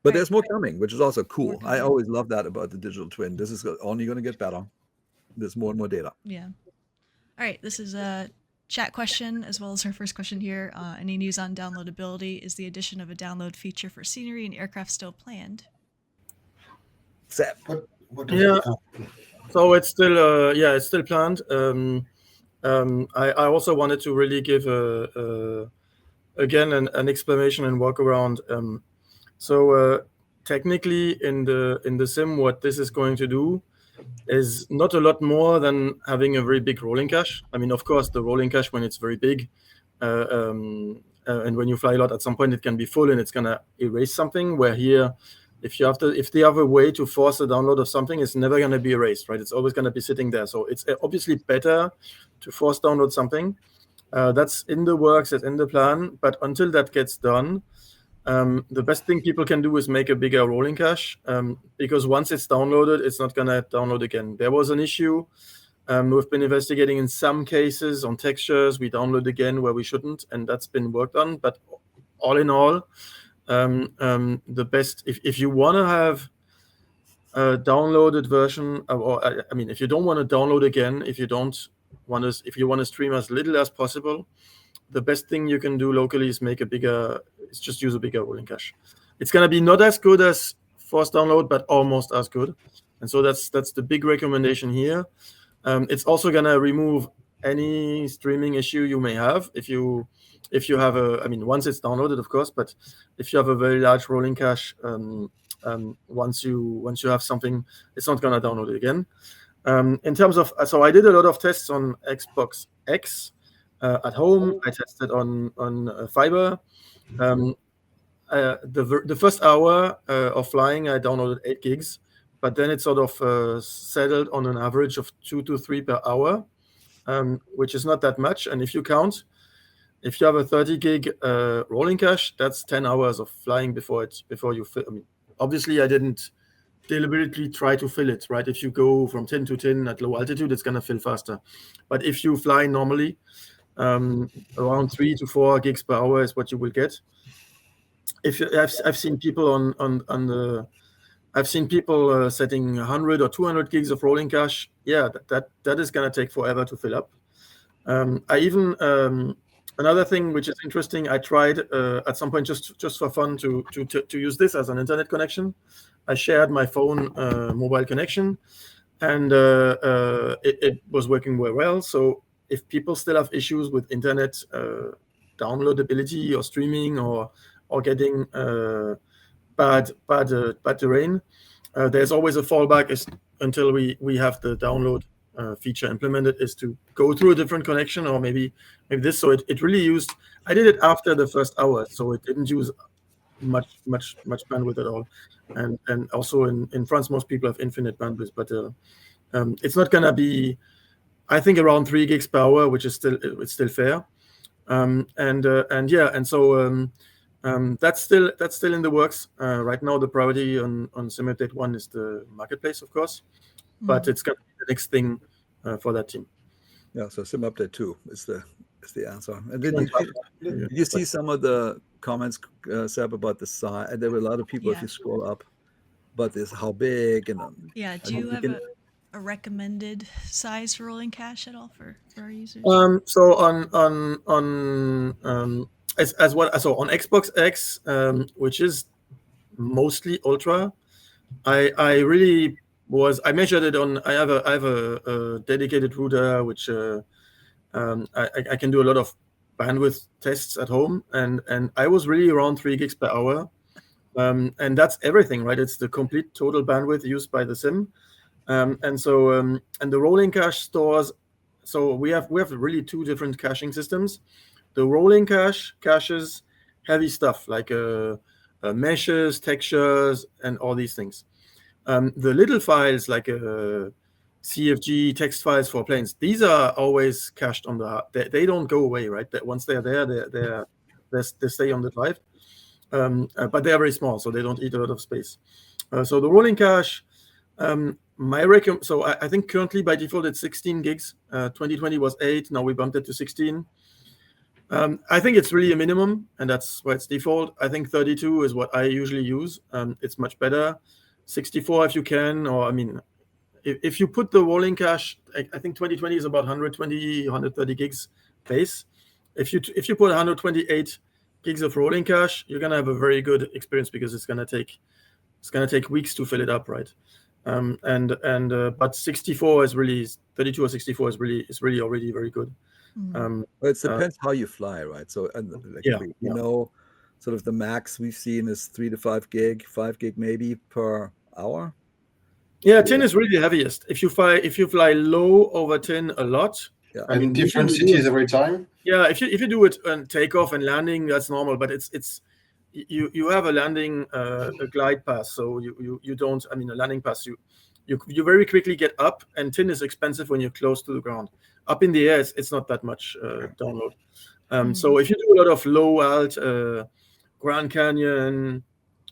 But there's more coming, which is also cool. I always love that about the digital twin. This is only going to get better. There's more and more data. Yeah. All right. This is a chat question as well as our first question here. Any news on downloadability? Is the addition of a download feature for scenery and aircraft still planned? Seb. Yeah. So it's still it's still planned. I also wanted to really give again an explanation and walk around. So technically in the sim, what this is going to do is not a lot more than having a very big rolling cache. I mean, of course, the rolling cache when it's very big, and when you fly a lot, at some point it can be full and it's gonna erase something. Where here, if they have a way to force a download of something, it's never gonna be erased, right? It's always gonna be sitting there. So it's obviously better to force download something. That's in the works, that's in the plan. But until that gets done, the best thing people can do is make a bigger rolling cache, because once it's downloaded, it's not gonna download again. There was an issue. We've been investigating in some cases on textures. We download again where we shouldn't, and that's been worked on. But all in all, the best, if you want to have a downloaded version, if you don't want to download again, if you want to stream as little as possible, the best thing you can do locally is just use a bigger rolling cache. It's going to be not as good as forced download, but almost as good. And so that's the big recommendation here. It's also going to remove any streaming issue you may have if you have once it's downloaded, of course, but if you have a very large rolling cache, once you have something, it's not going to download it again. In terms of, so I did a lot of tests on Xbox X at home. I tested on fiber. The first hour of flying, I downloaded 8 gigs, but then it sort of settled on an average of 2 to 3 per hour, which is not that much. And if you count, if you have a 30 gig rolling cache, that's 10 hours of flying before you. Obviously, I didn't deliberately try to fill it, right? If you go from 10 to 10 at low altitude, it's going to fill faster. But if you fly normally, around 3 to 4 gigs per hour is what you will get. I've seen people on the I've seen people setting 100 or 200 gigs of rolling cache. Yeah, that is going to take forever to fill up. I even another thing which is interesting, I tried at some point just for fun to use this as an internet connection. I shared my phone mobile connection, and it was working very well. So if people still have issues with internet downloadability or streaming or getting bad terrain, there's always a fallback until we have the download feature implemented, is to go through a different connection, or maybe this. So it really used. I did it after the first hour, so it didn't use much bandwidth at all. And also in France, most people have infinite bandwidth, but it's not gonna be. I think around 3 gigs per hour, which is still fair. That's still in the works. Right now, the priority on Sim Update 1 is the marketplace, of course, but it's gonna be the next thing for that team. Yeah, so Sim Update 2 is the answer. And then did you see some of the comments, Seb, about the size? There were a lot of people, if you scroll up, about this, how big and do you have a recommended size for rolling cache at all for our users? So on Xbox X, which is mostly ultra, I really was. I measured it on. I have a dedicated router which I can do a lot of bandwidth tests at home, and I was really around 3 gigs per hour, and that's everything, right? It's the complete total bandwidth used by the sim, and the rolling cache stores. So we have really 2 different caching systems. The rolling cache caches heavy stuff like meshes, textures, and all these things. The little files like CFG text files for planes, these are always cached on the hard. They don't go away, right? That once they're there, they stay on the drive. But they're very small, so they don't eat a lot of space. So the rolling cache, so I think currently by default it's 16 gigs. 2020 was 8. Now we bumped it to 16. I think it's really a minimum, and that's why it's default. I think 32 is what I usually use. It's much better. 64 if you can, or I mean, if you put the rolling cache, I think 2020 is about 120, 130 gigs base. If you put 128 gigs of rolling cache, you're gonna have a very good experience, because it's gonna take weeks to fill it up, right? But 64 is really 32 or 64 is really already very good. Well, it depends how you fly, right? So you know, sort of the max we've seen is 3 to 5 gig, 5 gig maybe per hour. Yeah, 10 is really the heaviest. If you fly low over 10 a lot, yeah, I mean different cities every time. Yeah, if you do it on takeoff and landing, that's normal. But it's you have a landing a glide path, so you don't. I mean, a landing path, you very quickly get up, and 10 is expensive when you're close to the ground. Up in the air, it's not that much download. So if you do a lot of low alt, Grand Canyon,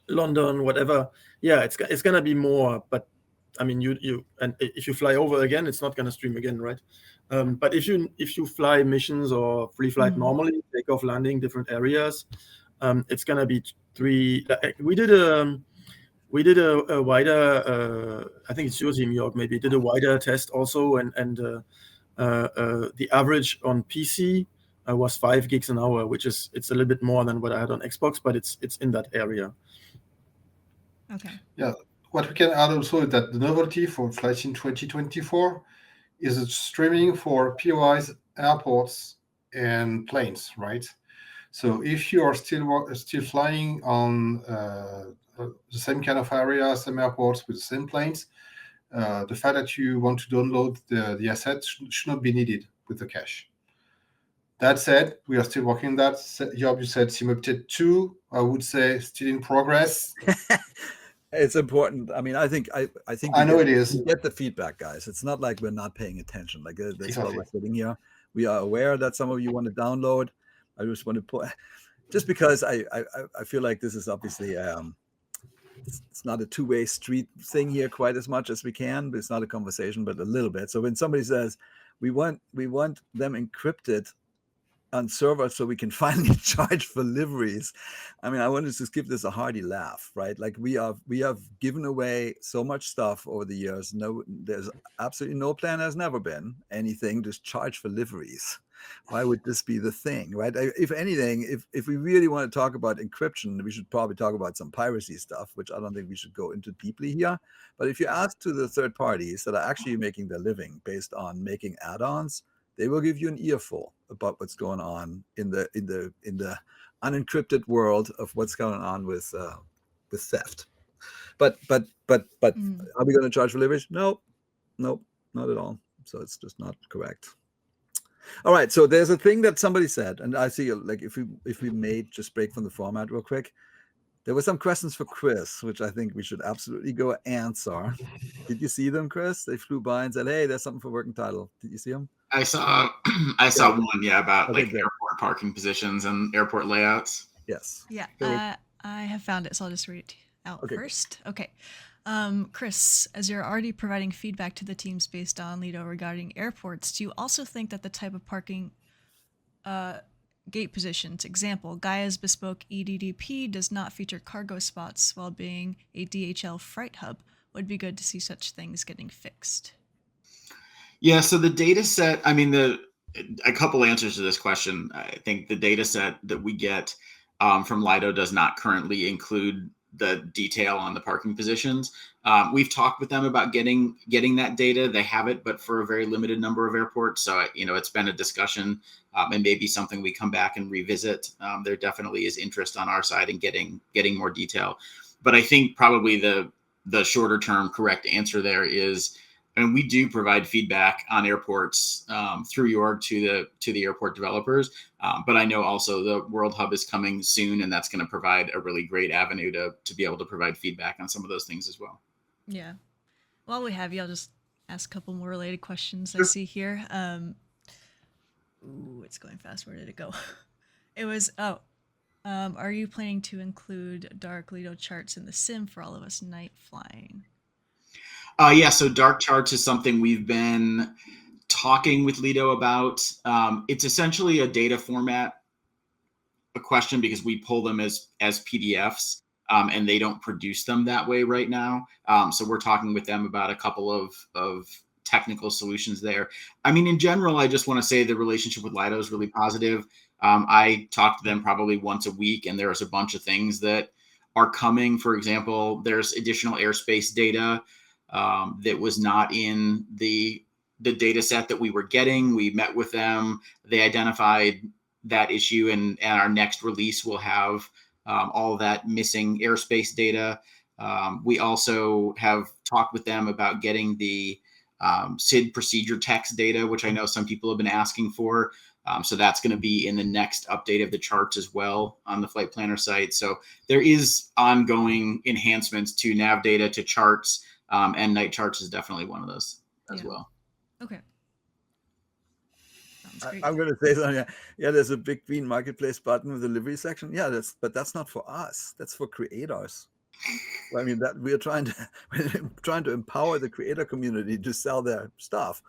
London, whatever, yeah, it's gonna be more. But I mean, and if you fly over again, it's not gonna stream again, right? But if you fly missions or free flight normally, takeoff, landing, different areas, it's gonna be 3. We did a wider. I think it's your team, Jorg. Maybe did a wider test also, and the average on PC was 5 gigs an hour, which it's a little bit more than what I had on Xbox, but it's in that area. Okay. Yeah. What we can add also is that the novelty for Flight Sim 2024 is streaming for POIs, airports, and planes, right? So if you are still flying on the same kind of area, same airports with the same planes, the fact that you want to download the asset should not be needed with the cache. That said, we are still working on that. Jorg, you said Sim Update 2. I would say still in progress. It's important. I mean, I think I know it is. We get the feedback, guys. It's not like we're not paying attention. Like that's Exactly. why we're sitting here. We are aware that some of you want to download. I just want to put, just because I feel like this is obviously it's not a two-way street thing here quite as much as we can, but it's not a conversation, but a little bit. So when somebody says we want them encrypted on servers so we can finally charge for liveries, I mean, I want to just give this a hearty laugh, right? Like we have given away so much stuff over the years. No, there's absolutely no plan, has never been anything, just charge for liveries. Why would this be the thing, right? If anything, if we really want to talk about encryption, we should probably talk about some piracy stuff, which I don't think we should go into deeply here. But if you ask to the third parties that are actually making their living based on making add-ons, they will give you an earful about what's going on in the unencrypted world of what's going on with theft. But are we going to charge for liveries? Nope, not at all. So it's just not correct. All right, so there's a thing that somebody said, and I see, like, if we may just break from the format real quick, there were some questions for Chris, which I think we should absolutely go answer. Did you see them, Chris? They flew by and said, "Hey, there's something for working title." Did you see them? I saw one, about like airport parking positions and airport layouts. Yes. Yeah, I have found it, so I'll just read it out first. Okay. Chris, as you're already providing feedback to the teams based on Lido regarding airports, do you also think that the type of parking gate positions, example, Gaia's bespoke EDDP does not feature cargo spots while being a DHL freight hub, would be good to see such things getting fixed? Yeah, so the data set, I mean, a couple answers to this question. I think the data set that we get from Lido does not currently include the detail on the parking positions. We've talked with them about getting that data. They have it, but for a very limited number of airports. So, it's been a discussion and maybe something we come back and revisit. There definitely is interest on our side in getting more detail. But I think probably the shorter term correct answer there is, and we do provide feedback on airports through Jorg to the airport developers. But I know also the World Hub is coming soon, and that's going to provide a really great avenue to be able to provide feedback on some of those things as well. Yeah. While we have you, I'll just ask a couple more related questions I see here. It's going fast. Where did it go? It was, are you planning to include dark Lido charts in the sim for all of us night flying? Yeah, so dark charts is something we've been talking with Lido about. It's essentially a data format question because we pull them as PDFs and they don't produce them that way right now. So we're talking with them about a couple of technical solutions there. I mean, in general, I just want to say the relationship with Lido is really positive. I talk to them probably once a week, and there's a bunch of things that are coming. For example, there's additional airspace data that was not in the data set that we were getting. We met with them. They identified that issue, and our next release will have all of that missing airspace data. We also have talked with them about getting the SID procedure text data, which I know some people have been asking for. So that's going to be in the next update of the charts as well on the Flight Planner site. So there is ongoing enhancements to nav data, to charts, and night charts is definitely one of those as well. Okay. Sounds great. I'm going to say something. Yeah, there's a big green marketplace button with the livery section. Yeah, but that's not for us. That's for creators. I mean, that we're trying to empower the creator community to sell their stuff.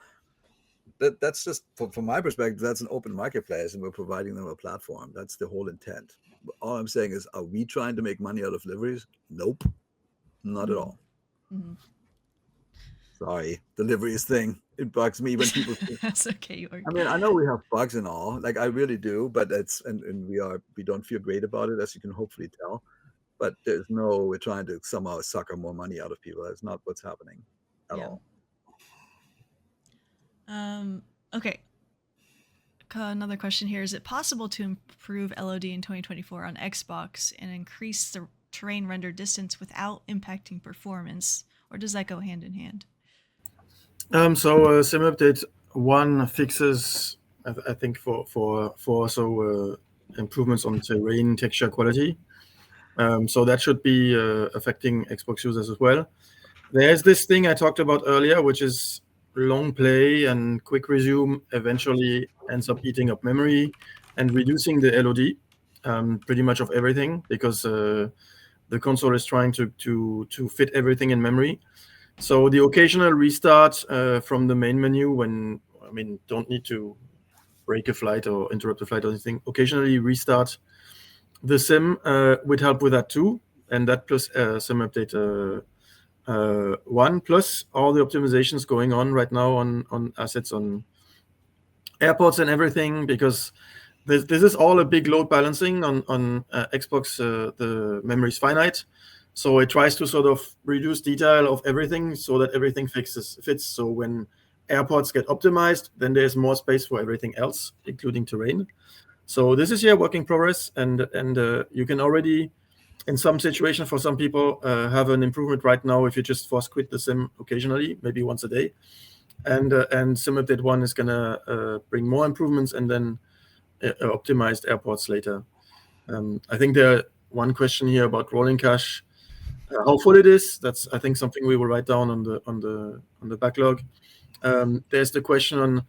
That's just from my perspective, that's an open marketplace, and we're providing them a platform. That's the whole intent. All I'm saying is, are we trying to make money out of liveries? Nope, not at all. Mm-hmm. Sorry, the liveries thing, it bugs me when people That's okay, Jorg. I mean, I know we have bugs and all, like I really do, but it's and we don't feel great about it, as you can hopefully tell. But we're trying to somehow sucker more money out of people. That's not what's happening at all. Okay. Another question here. Is it possible to improve LOD in 2024 on Xbox and increase the terrain render distance without impacting performance? Or does that go hand in hand? So Sim Update 1 fixes, I think, for also improvements on terrain texture quality. So that should be affecting Xbox users as well. There's this thing I talked about earlier, which is long play and quick resume eventually ends up eating up memory and reducing the LOD pretty much of everything, because the console is trying to fit everything in memory. So the occasional restart from the main menu when, don't need to break a flight or interrupt a flight or anything. Occasionally restart the sim would help with that too. And that plus sim update 1 plus all the optimizations going on right now on assets on airports and everything, because this is all a big load balancing on Xbox. The memory is finite, so it tries to sort of reduce detail of everything so that everything fits. So when airports get optimized, then there's more space for everything else, including terrain. So this is work in progress, and you can already, in some situations for some people, have an improvement right now if you just force quit the sim occasionally, maybe once a day. And sim update 1 is gonna bring more improvements and then optimized airports later. I think there one question here about rolling cache, how full it is. That's, I think, something we will write down on the backlog. There's the question on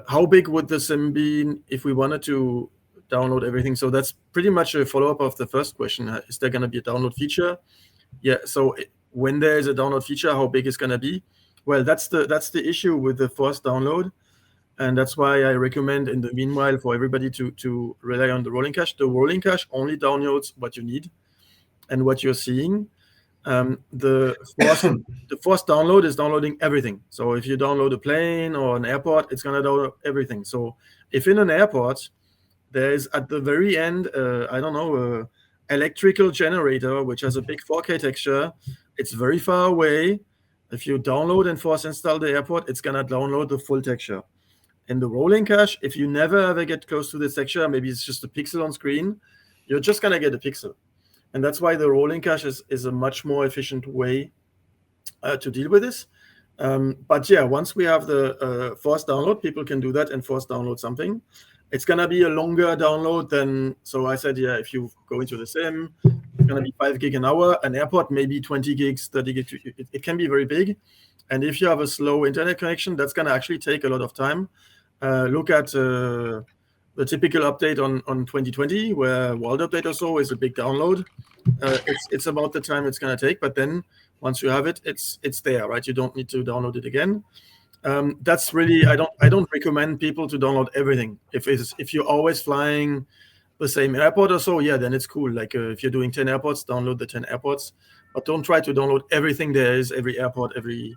how big would the sim be if we wanted to download everything. So that's pretty much a follow-up of the first question. Is there going to be a download feature? Yeah. So when there is a download feature, how big is going to be? Well, that's the issue with the forced download. And that's why I recommend in the meanwhile for everybody to rely on the rolling cache. The rolling cache only downloads what you need and what you're seeing. The forced download is downloading everything. So if you download a plane or an airport, it's going to download everything. So if in an airport, there is at the very end, electrical generator, which has a big 4K texture. It's very far away. If you download and force install the airport, it's going to download the full texture. In the rolling cache, if you never ever get close to this texture, maybe it's just a pixel on screen, you're just going to get a pixel. And that's why the rolling cache is a much more efficient way to deal with this. But yeah, once we have the forced download, people can do that and force download something. It's going to be a longer download than, so I said, yeah, if you go into the sim, it's going to be 5 gig an hour. An airport, maybe 20 gigs, 30 gigs. It can be very big. And if you have a slow internet connection, that's going to actually take a lot of time. Look at the typical update on 2020, where World Update or so is a big download. It's about the time it's going to take, but then once you have it, it's there, right? You don't need to download it again. That's really, I don't recommend people to download everything. If you're always flying the same airport or so, yeah, then it's cool. Like if you're doing 10 airports, download the 10 airports, but don't try to download everything there is, every airport, every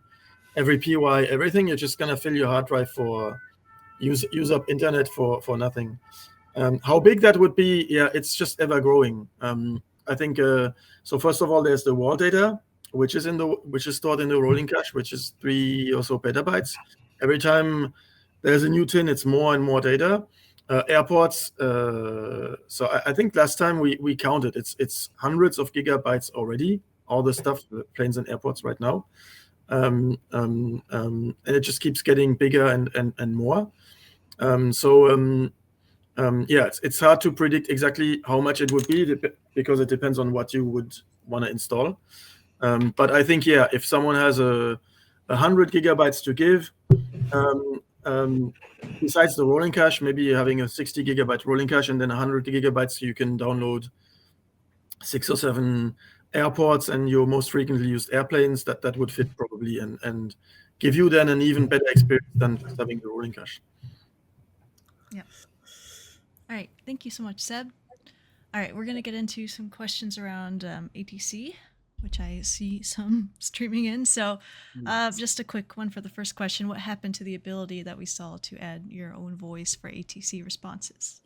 PY, everything. You're just gonna fill your hard drive for use up internet for nothing. How big that would be, yeah, it's just ever growing. I think so. First of all, there's the wall data, which is stored in the rolling cache, which is 3 or so petabytes. Every time there's a new tin, it's more and more data. Airports. So I think last time we counted, it's hundreds of gigabytes already. All the stuff, the planes and airports right now, and it just keeps getting bigger and more. Yeah, it's hard to predict exactly how much it would be because it depends on what you would want to install. But I think, yeah, if someone has 100 gigabytes to give, besides the rolling cache, maybe having a 60 gigabyte rolling cache and then 100 gigabytes, you can download 6 or 7 airports and your most frequently used airplanes. That would fit probably and give you then an even better experience than just having the rolling cache. Yeah. All right. Thank you so much, Seb. All right. We're going to get into some questions around ATC, which I see some streaming in. So just a quick one for the first question. What happened to the ability that we saw to add your own voice for ATC responses?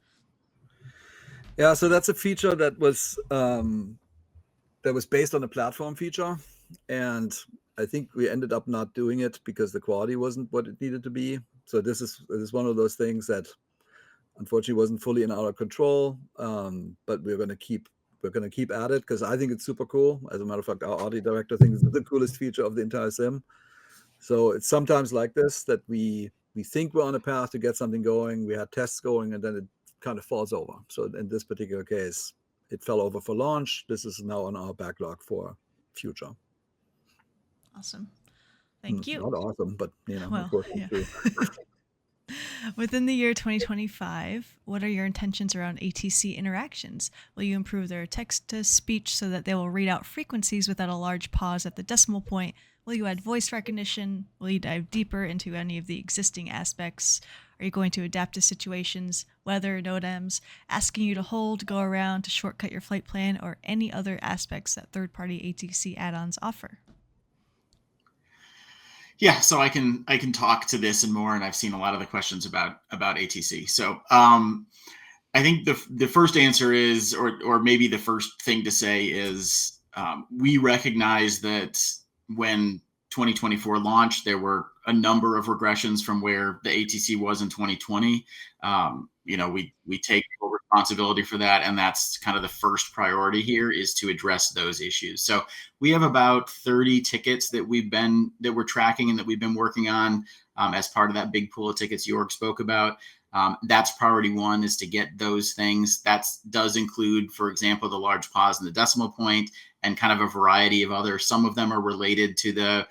Yeah, so that's a feature that was based on a platform feature. And I think we ended up not doing it because the quality wasn't what it needed to be. So this is one of those things that unfortunately wasn't fully in our control. But we're going to keep at it because I think it's super cool. As a matter of fact, our audio director thinks it's the coolest feature of the entire sim. So it's sometimes like this, that we think we're on a path to get something going. We had tests going, and then it kind of falls over. So in this particular case, it fell over for launch. This is now on our backlog for future. Awesome. Thank you. Not awesome, but well, of course, yeah. true. Within the year 2025, what are your intentions around ATC interactions? Will you improve their text-to-speech so that they will read out frequencies without a large pause at the decimal point? Will you add voice recognition? Will you dive deeper into any of the existing aspects? Are you going to adapt to situations, weather, NOTAMs, asking you to hold, go around, to shortcut your flight plan, or any other aspects that third-party ATC add-ons offer? Yeah, so I can talk to this and more, and I've seen a lot of the questions about ATC. So I think the first answer is, or maybe the first thing to say is, we recognize that when 2024 launched, there were a number of regressions from where the ATC was in 2020. We take full responsibility for that, and that's kind of the first priority here, is to address those issues. So we have about 30 tickets that we're tracking and that we've been working on as part of that big pool of tickets Jorg spoke about. That's priority one, is to get those things. That does include, for example, the large pause in the decimal point and kind of a variety of others. Some of them are related to the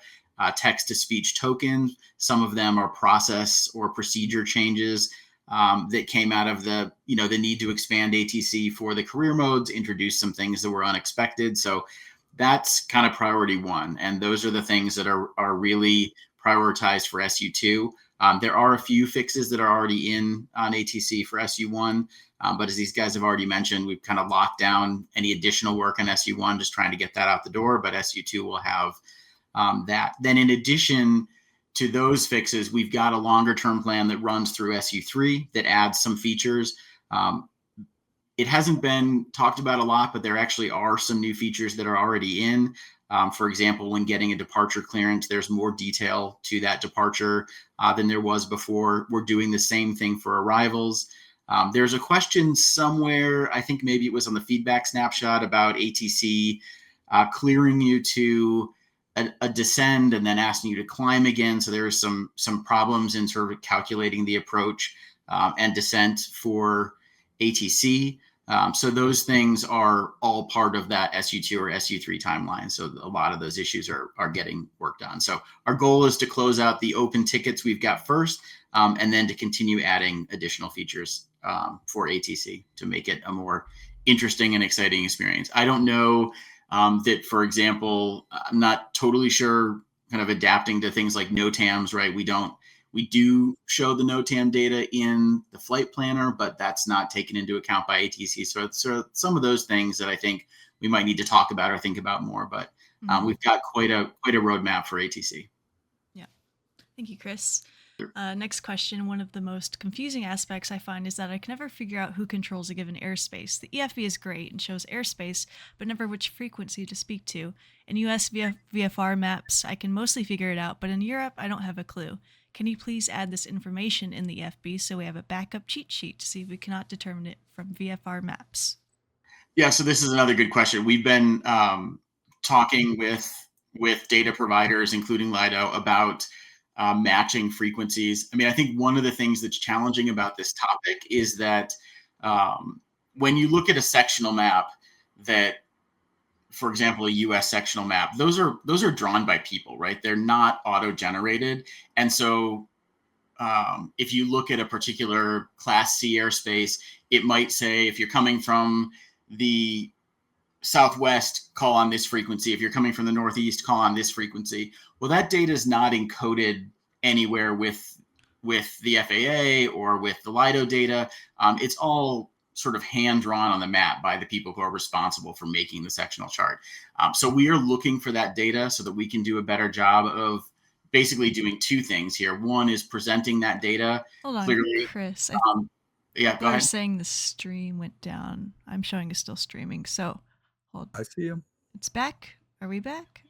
text-to-speech tokens. Some of them are process or procedure changes that came out of the need to expand ATC for the career modes, introduce some things that were unexpected. So that's kind of priority one. And those are the things that are really prioritized for SU2. There are a few fixes that are already in on ATC for SU1. But as these guys have already mentioned, we've kind of locked down any additional work on SU1, just trying to get that out the door. But SU2 will have that. Then in addition to those fixes, we've got a longer term plan that runs through SU3 that adds some features. It hasn't been talked about a lot, but there actually are some new features that are already in. For example, when getting a departure clearance, there's more detail to that departure than there was before. We're doing the same thing for arrivals. There's a question somewhere, I think maybe it was on the feedback snapshot, about ATC clearing you to a descend and then asking you to climb again. So there are some problems in sort of calculating the approach and descent for ATC. So those things are all part of that SU2 or SU3 timeline. So a lot of those issues are getting worked on. So our goal is to close out the open tickets we've got first, and then to continue adding additional features for ATC to make it a more interesting and exciting experience. I don't know that, for example, I'm not totally sure kind of adapting to things like NOTAMs, right? We do show the NOTAM data in the flight planner, but that's not taken into account by ATC. So some of those things that I think we might need to talk about or think about more, but we've got quite a roadmap for ATC. Yeah. Thank you, Chris. Next question. One of the most confusing aspects I find is that I can never figure out who controls a given airspace. The EFB is great and shows airspace, but never which frequency to speak to. In US VFR maps, I can mostly figure it out, but in Europe, I don't have a clue. Can you please add this information in the EFB so we have a backup cheat sheet to see if we cannot determine it from VFR maps? Yeah, so this is another good question. We've been talking with data providers, including Lido, about matching frequencies. I mean, I think one of the things that's challenging about this topic is that when you look at a sectional map that, for example, a US sectional map, those are drawn by people, right? They're not auto-generated. And so if you look at a particular Class C airspace, it might say, if you're coming from the Southwest, call on this frequency. If you're coming from the Northeast, call on this frequency. Well, that data is not encoded anywhere with the FAA or with the Lido data. It's all sort of hand drawn on the map by the people who are responsible for making the sectional chart. So we are looking for that data so that we can do a better job of basically doing two things here. One is presenting that data clearly. Chris. Yeah, go ahead. They're saying the stream went down. I'm showing it's still streaming. So hold. I see you. It's back. Are we back?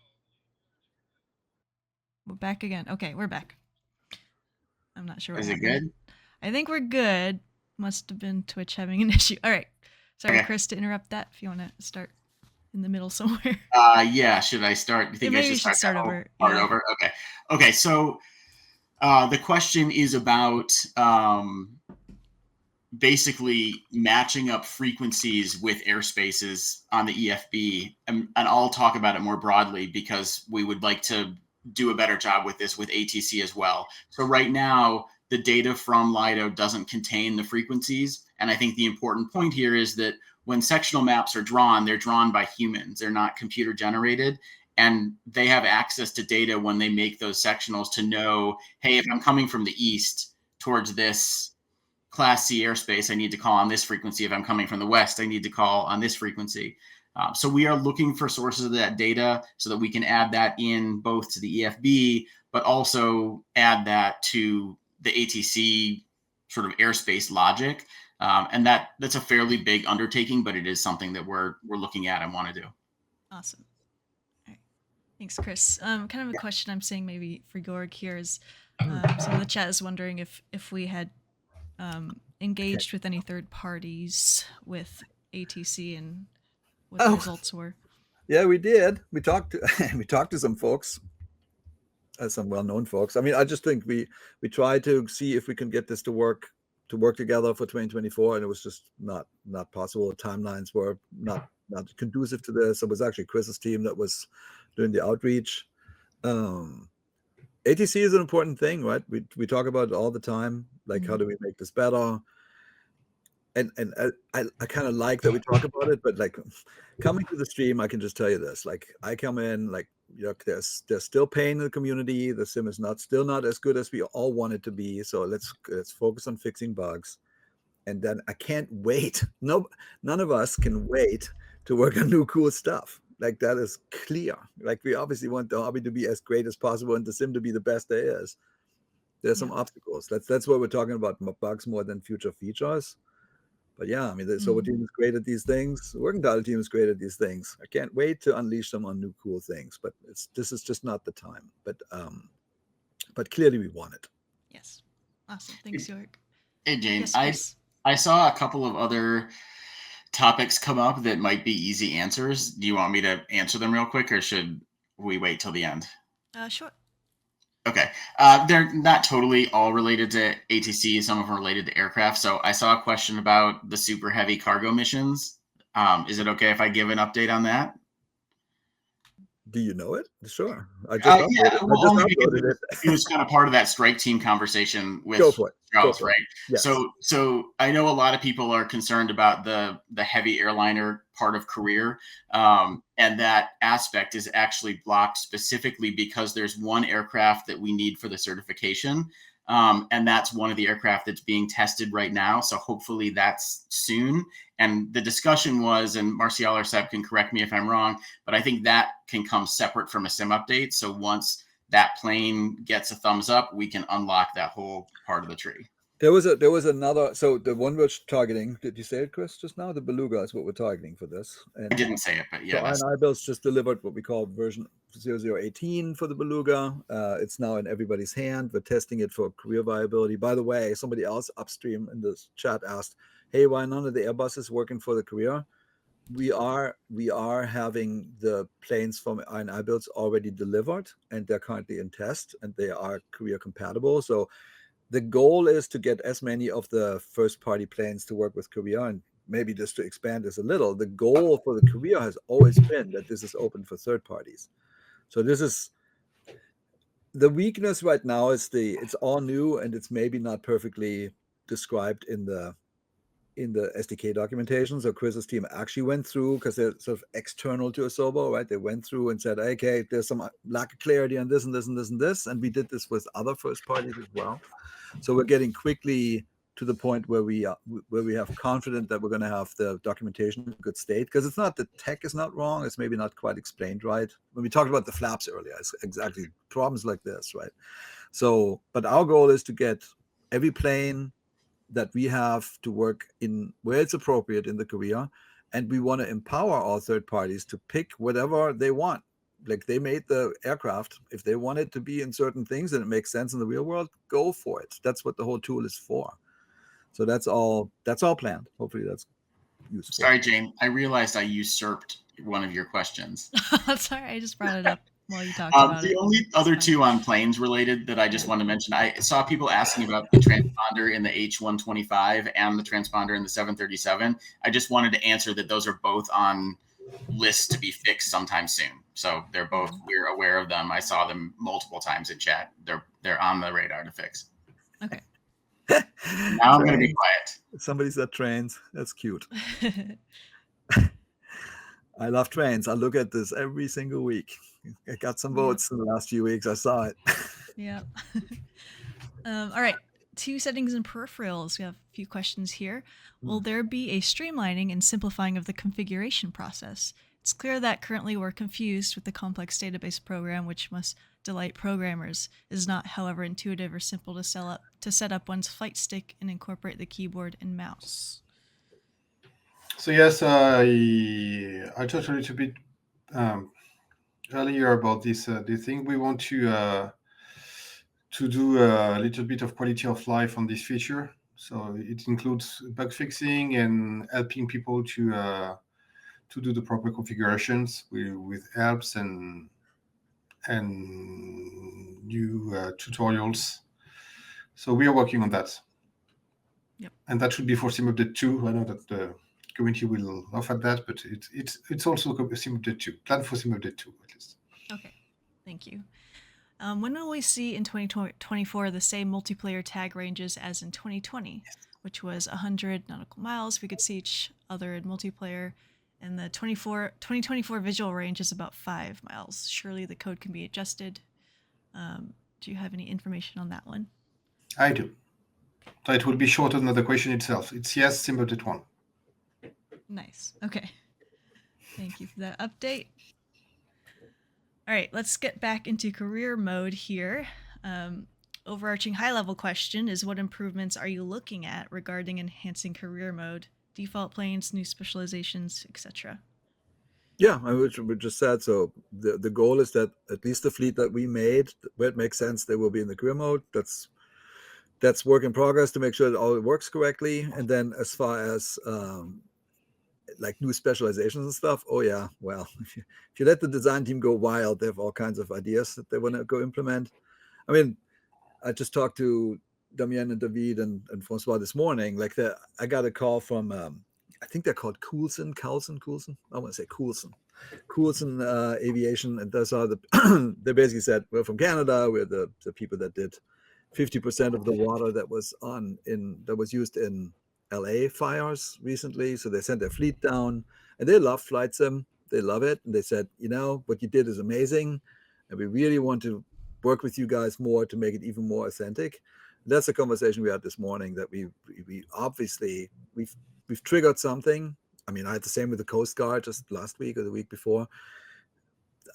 We're back again. Okay, we're back. I'm not sure what happened. Is it good? I think we're good. Must have been Twitch having an issue. All right. Sorry, Okay. Chris, to interrupt that. If you want to start in the middle somewhere. Yeah. Should I start? You think Yeah, I maybe should you should start that whole over. part Yeah. over? Okay. So the question is about basically matching up frequencies with airspaces on the EFB. And I'll talk about it more broadly because we would like to do a better job with this with ATC as well. So right now, the data from LIDO doesn't contain the frequencies. And I think the important point here is that when sectional maps are drawn, they're drawn by humans. They're not computer generated. And they have access to data when they make those sectionals to know, hey, if I'm coming from the east towards this Class C airspace, I need to call on this frequency. If I'm coming from the west, I need to call on this frequency. So we are looking for sources of that data so that we can add that in both to the EFB, but also add that to the ATC sort of airspace logic. And that's a fairly big undertaking, but it is something that we're looking at and want to do. Awesome. All right. Thanks, Chris. Kind of a question I'm saying maybe for Jorg here is, some of the chat is wondering if we had engaged with any third parties with ATC and what the results were. Yeah, we did. We talked to some folks, some well-known folks. I mean, I just think we tried to see if we can get this to work together for 2024, and it was just not possible. The timelines were not conducive to this. It was actually Chris's team that was doing the outreach. ATC is an important thing, right? We talk about it all the time. Like, how do we make this better? And I kind of like that we talk about it, but like coming to the stream, I can just tell you this: like, I come in, like, there's still pain in the community. The sim is still not as good as we all want it to be. So let's focus on fixing bugs. And then I can't wait. None of us can wait to work on new cool stuff. Like, that is clear. Like, we obviously want the hobby to be as great as possible and the sim to be the best there is. There's some obstacles. That's what we're talking about, bugs more than future features. But yeah, I mean, the Asobo team is great at these things. The working title team is great at these things. I can't wait to unleash them on new cool things. But this is just not the time. But clearly we want it. Yes. Awesome. Thanks, Jorg. Hey, Jayne. Yes, I saw a couple of other topics come up that might be easy answers. Do you want me to answer them real quick, or should we wait till the end? Sure. Okay. They're not totally all related to ATC. Some of them are related to aircraft. So I saw a question about the super heavy cargo missions. Is it okay if I give an update on that? Do you know it? Sure. It was kind of part of that strike team conversation with Charles, right? Yes. So I know a lot of people are concerned about the heavy airliner part of career, and that aspect is actually blocked specifically because there's one aircraft that we need for the certification, and that's one of the aircraft that's being tested right now. So hopefully that's soon. And the discussion was, and Martial or Seb can correct me if I'm wrong, but I think that can come separate from a sim update. So once that plane gets a thumbs up, we can unlock that whole part of the tree. There was another. So the one we're targeting, did you say it, Chris, just now? The Beluga is what we're targeting for this. And I didn't say it, but yeah. So iBuilds just delivered what we call version 0018 for the Beluga. It's now in everybody's hand. We're testing it for career viability. By the way, somebody else upstream in the chat asked, hey, why none of the Airbuses working for the career? We are having the planes from iBuilds already delivered, and they're currently in test, and they are career compatible. So the goal is to get as many of the first-party planes to work with Korea, and maybe just to expand this a little, the goal for the Korea has always been that this is open for third parties. So this is the weakness right now is it's all new, and it's maybe not perfectly described in the SDK documentation. So Chris's team actually went through, because they're sort of external to Asobo, right? They went through and said, okay, there's some lack of clarity on this and this and this and this, and we did this with other first parties as well. So we're getting quickly to the point where we have confidence that we're going to have the documentation in good state, because it's not, the tech is not wrong, it's maybe not quite explained right. When we talked about the flaps earlier, it's exactly problems like this, right? So, but our goal is to get every plane that we have to work in where it's appropriate in the career, and we want to empower all third parties to pick whatever they want. Like, they made the aircraft. If they want it to be in certain things and it makes sense in the real world, go for it. That's what the whole tool is for. So that's all planned. Hopefully that's useful. Sorry, Jayne. I realized I usurped one of your questions. Sorry, I just brought it up while you talked about it. The only other two on planes related that I just wanted to mention, I saw people asking about the transponder in the H125 and the transponder in the 737. I just wanted to answer that those are both on lists to be fixed sometime soon. So they're both, we're aware of them. I saw them multiple times in chat. They're on the radar to fix. Okay. Now I'm going to be quiet. Somebody said trains. That's cute. I love trains. I look at this every single week. I got some votes in the last few weeks. I saw it. Yeah. All right. 2 settings and peripherals. We have a few questions here. Will there be a streamlining and simplifying of the configuration process? It's clear that currently we're confused with the complex database program, which must delight programmers. It is not, however, intuitive or simple to set up one's flight stick and incorporate the keyboard and mouse. So yes, I talked a little bit earlier about this thing. We want to do a little bit of quality of life on this feature. So it includes bug fixing and helping people to do the proper configurations with helps and new tutorials. So we are working on that. Yep. And that should be for Sim Update 2. I know that the community will laugh at that, but it's also Sim Update 2. Plan for Sim Update 2 at least. Okay, thank you. When will we see in 2024 the same multiplayer tag ranges as in 2020, which was 100 nautical miles? We could see each other in multiplayer, and the 2024 visual range is about 5 miles. Surely the code can be adjusted. Do you have any information on that one? I do. So it will be shorter than the question itself. It's yes, Sim Update 1. Nice. Okay. Thank you for that update. All right, let's get back into career mode here. Overarching high-level question is, what improvements are you looking at regarding enhancing career mode? Default planes, new specializations, etc. Yeah, we just said, so the goal is that at least the fleet that we made, where it makes sense, they will be in the career mode. That's work in progress to make sure that all works correctly. And then as far as like new specializations and stuff, oh yeah, well, if you let the design team go wild, they have all kinds of ideas that they want to go implement. I mean, I just talked to Damien and David and Francois this morning. Like I got a call from I think they're called Coulson. I want to say Coulson Aviation, and those are the they basically said, we're from Canada, we're the people that did 50% of the water that was used in LA fires recently. So they sent their fleet down, and they love flight sim. They love it, and they said, what you did is amazing, and we really want to work with you guys more to make it even more authentic. That's a conversation we had this morning, that we obviously we've triggered something. I mean, I had the same with the Coast Guard just last week or the week before.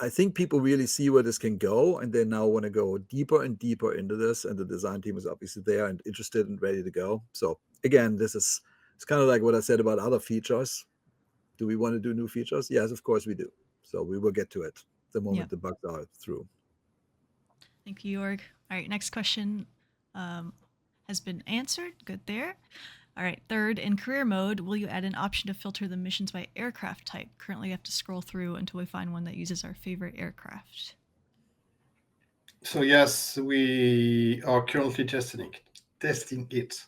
I think people really see where this can go, and they now want to go deeper and deeper into this, and the design team is obviously there and interested and ready to go. So again, it's kind of like what I said about other features. Do we want to do new features? Yes, of course we do. So we will get to it the moment the bugs are through. Thank you, Jorg. All right, next question has been answered. Good there. All right, third, in career mode, will you add an option to filter the missions by aircraft type? Currently, we have to scroll through until we find one that uses our favorite aircraft. So yes, we are currently testing it.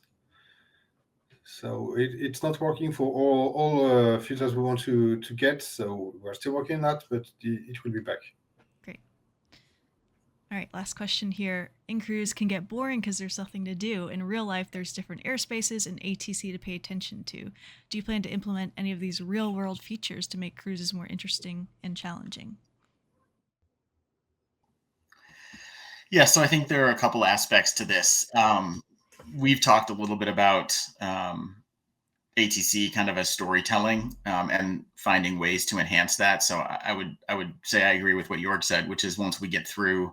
So it's not working for all filters we want to get. So we're still working on that, but it will be back. Great. All right, last question here. In cruise can get boring because there's nothing to do. In real life, there's different airspaces and ATC to pay attention to. Do you plan to implement any of these real-world features to make cruises more interesting and challenging? Yeah, so I think there are a couple aspects to this. We've talked a little bit about ATC kind of as storytelling and finding ways to enhance that. So I would say I agree with what Jorg said, which is once we get through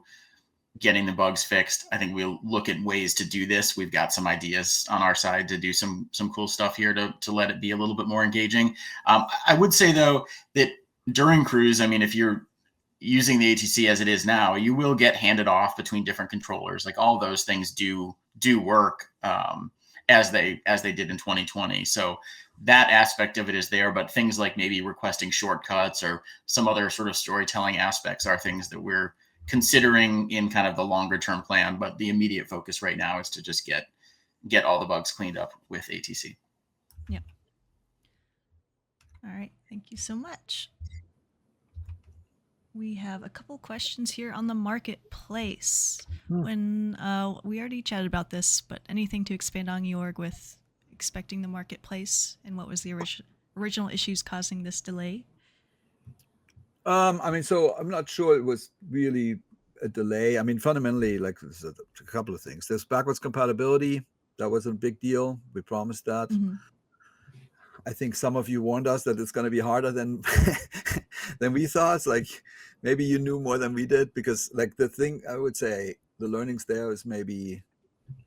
getting the bugs fixed, I think we'll look at ways to do this. We've got some ideas on our side to do some cool stuff here to let it be a little bit more engaging. I would say though that during cruise, I mean, if you're using the ATC as it is now, you will get handed off between different controllers. Like all those things do work as they did in 2020. So that aspect of it is there, but things like maybe requesting shortcuts or some other sort of storytelling aspects are things that we're considering in kind of the longer term plan. But the immediate focus right now is to just get all the bugs cleaned up with ATC. Yep. All right. Thank you so much. we have a couple questions here on the marketplace. Hmm. When we already chatted about this, but anything to expand on, Jorg, with expecting the marketplace and what was the original issues causing this delay? I mean, so I'm not sure it was really a delay. I mean, fundamentally, like there's a couple of things. There's backwards compatibility. That was a big deal. We promised that. Mm-hmm. I think some of you warned us that it's going to be harder than than we thought. It's like maybe you knew more than we did, because like the thing I would say, the learnings there is maybe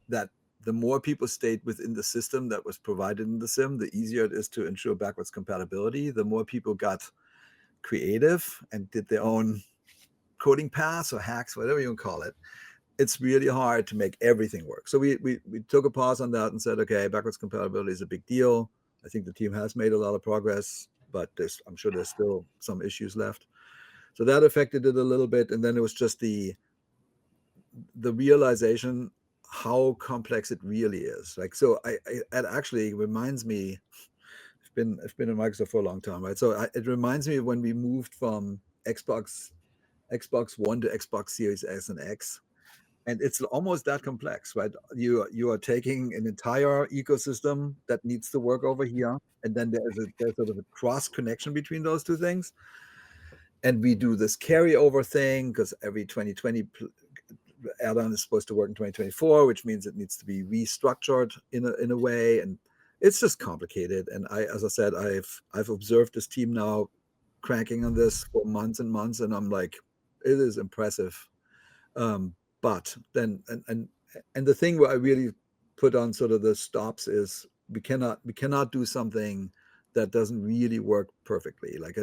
that the more people stayed within the system that was provided in the sim, the easier it is to ensure backwards compatibility. The more people got creative and did their own coding paths or hacks, whatever you call it, it's really hard to make everything work. So we took a pause on that and said, okay, backwards compatibility is a big deal. I think the team has made a lot of progress, but I'm sure there's still some issues left. So that affected it a little bit. And then it was just the realization how complex it really is. Like, so it actually reminds me, I've been in Microsoft for a long time, right? So it reminds me of when we moved from Xbox One to Xbox Series S and X. And it's almost that complex, right? You are taking an entire ecosystem that needs to work over here, and then there's sort of a cross connection between those two things. And we do this carryover thing because every 2020 add-on is supposed to work in 2024, which means it needs to be restructured in a way, and it's just complicated. And as I said, I've observed this team now cranking on this for months and months, and I'm like, it is impressive. But then, and the thing where I really put on sort of the stops is we cannot do something that doesn't really work perfectly. Like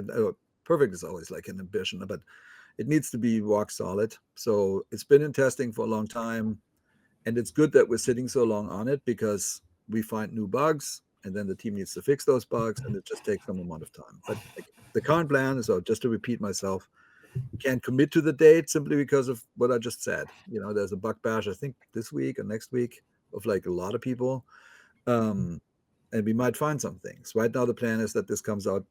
perfect is always like an ambition, but it needs to be rock solid. So it's been in testing for a long time, and it's good that we're sitting so long on it, because we find new bugs, and then the team needs to fix those bugs, and it just takes some amount of time. But like, the current plan is, just to repeat myself, we can't commit to the date simply because of what I just said. You know, there's a bug bash, I think this week or next week, of like a lot of people. And we might find some things. Right now, the plan is that this comes out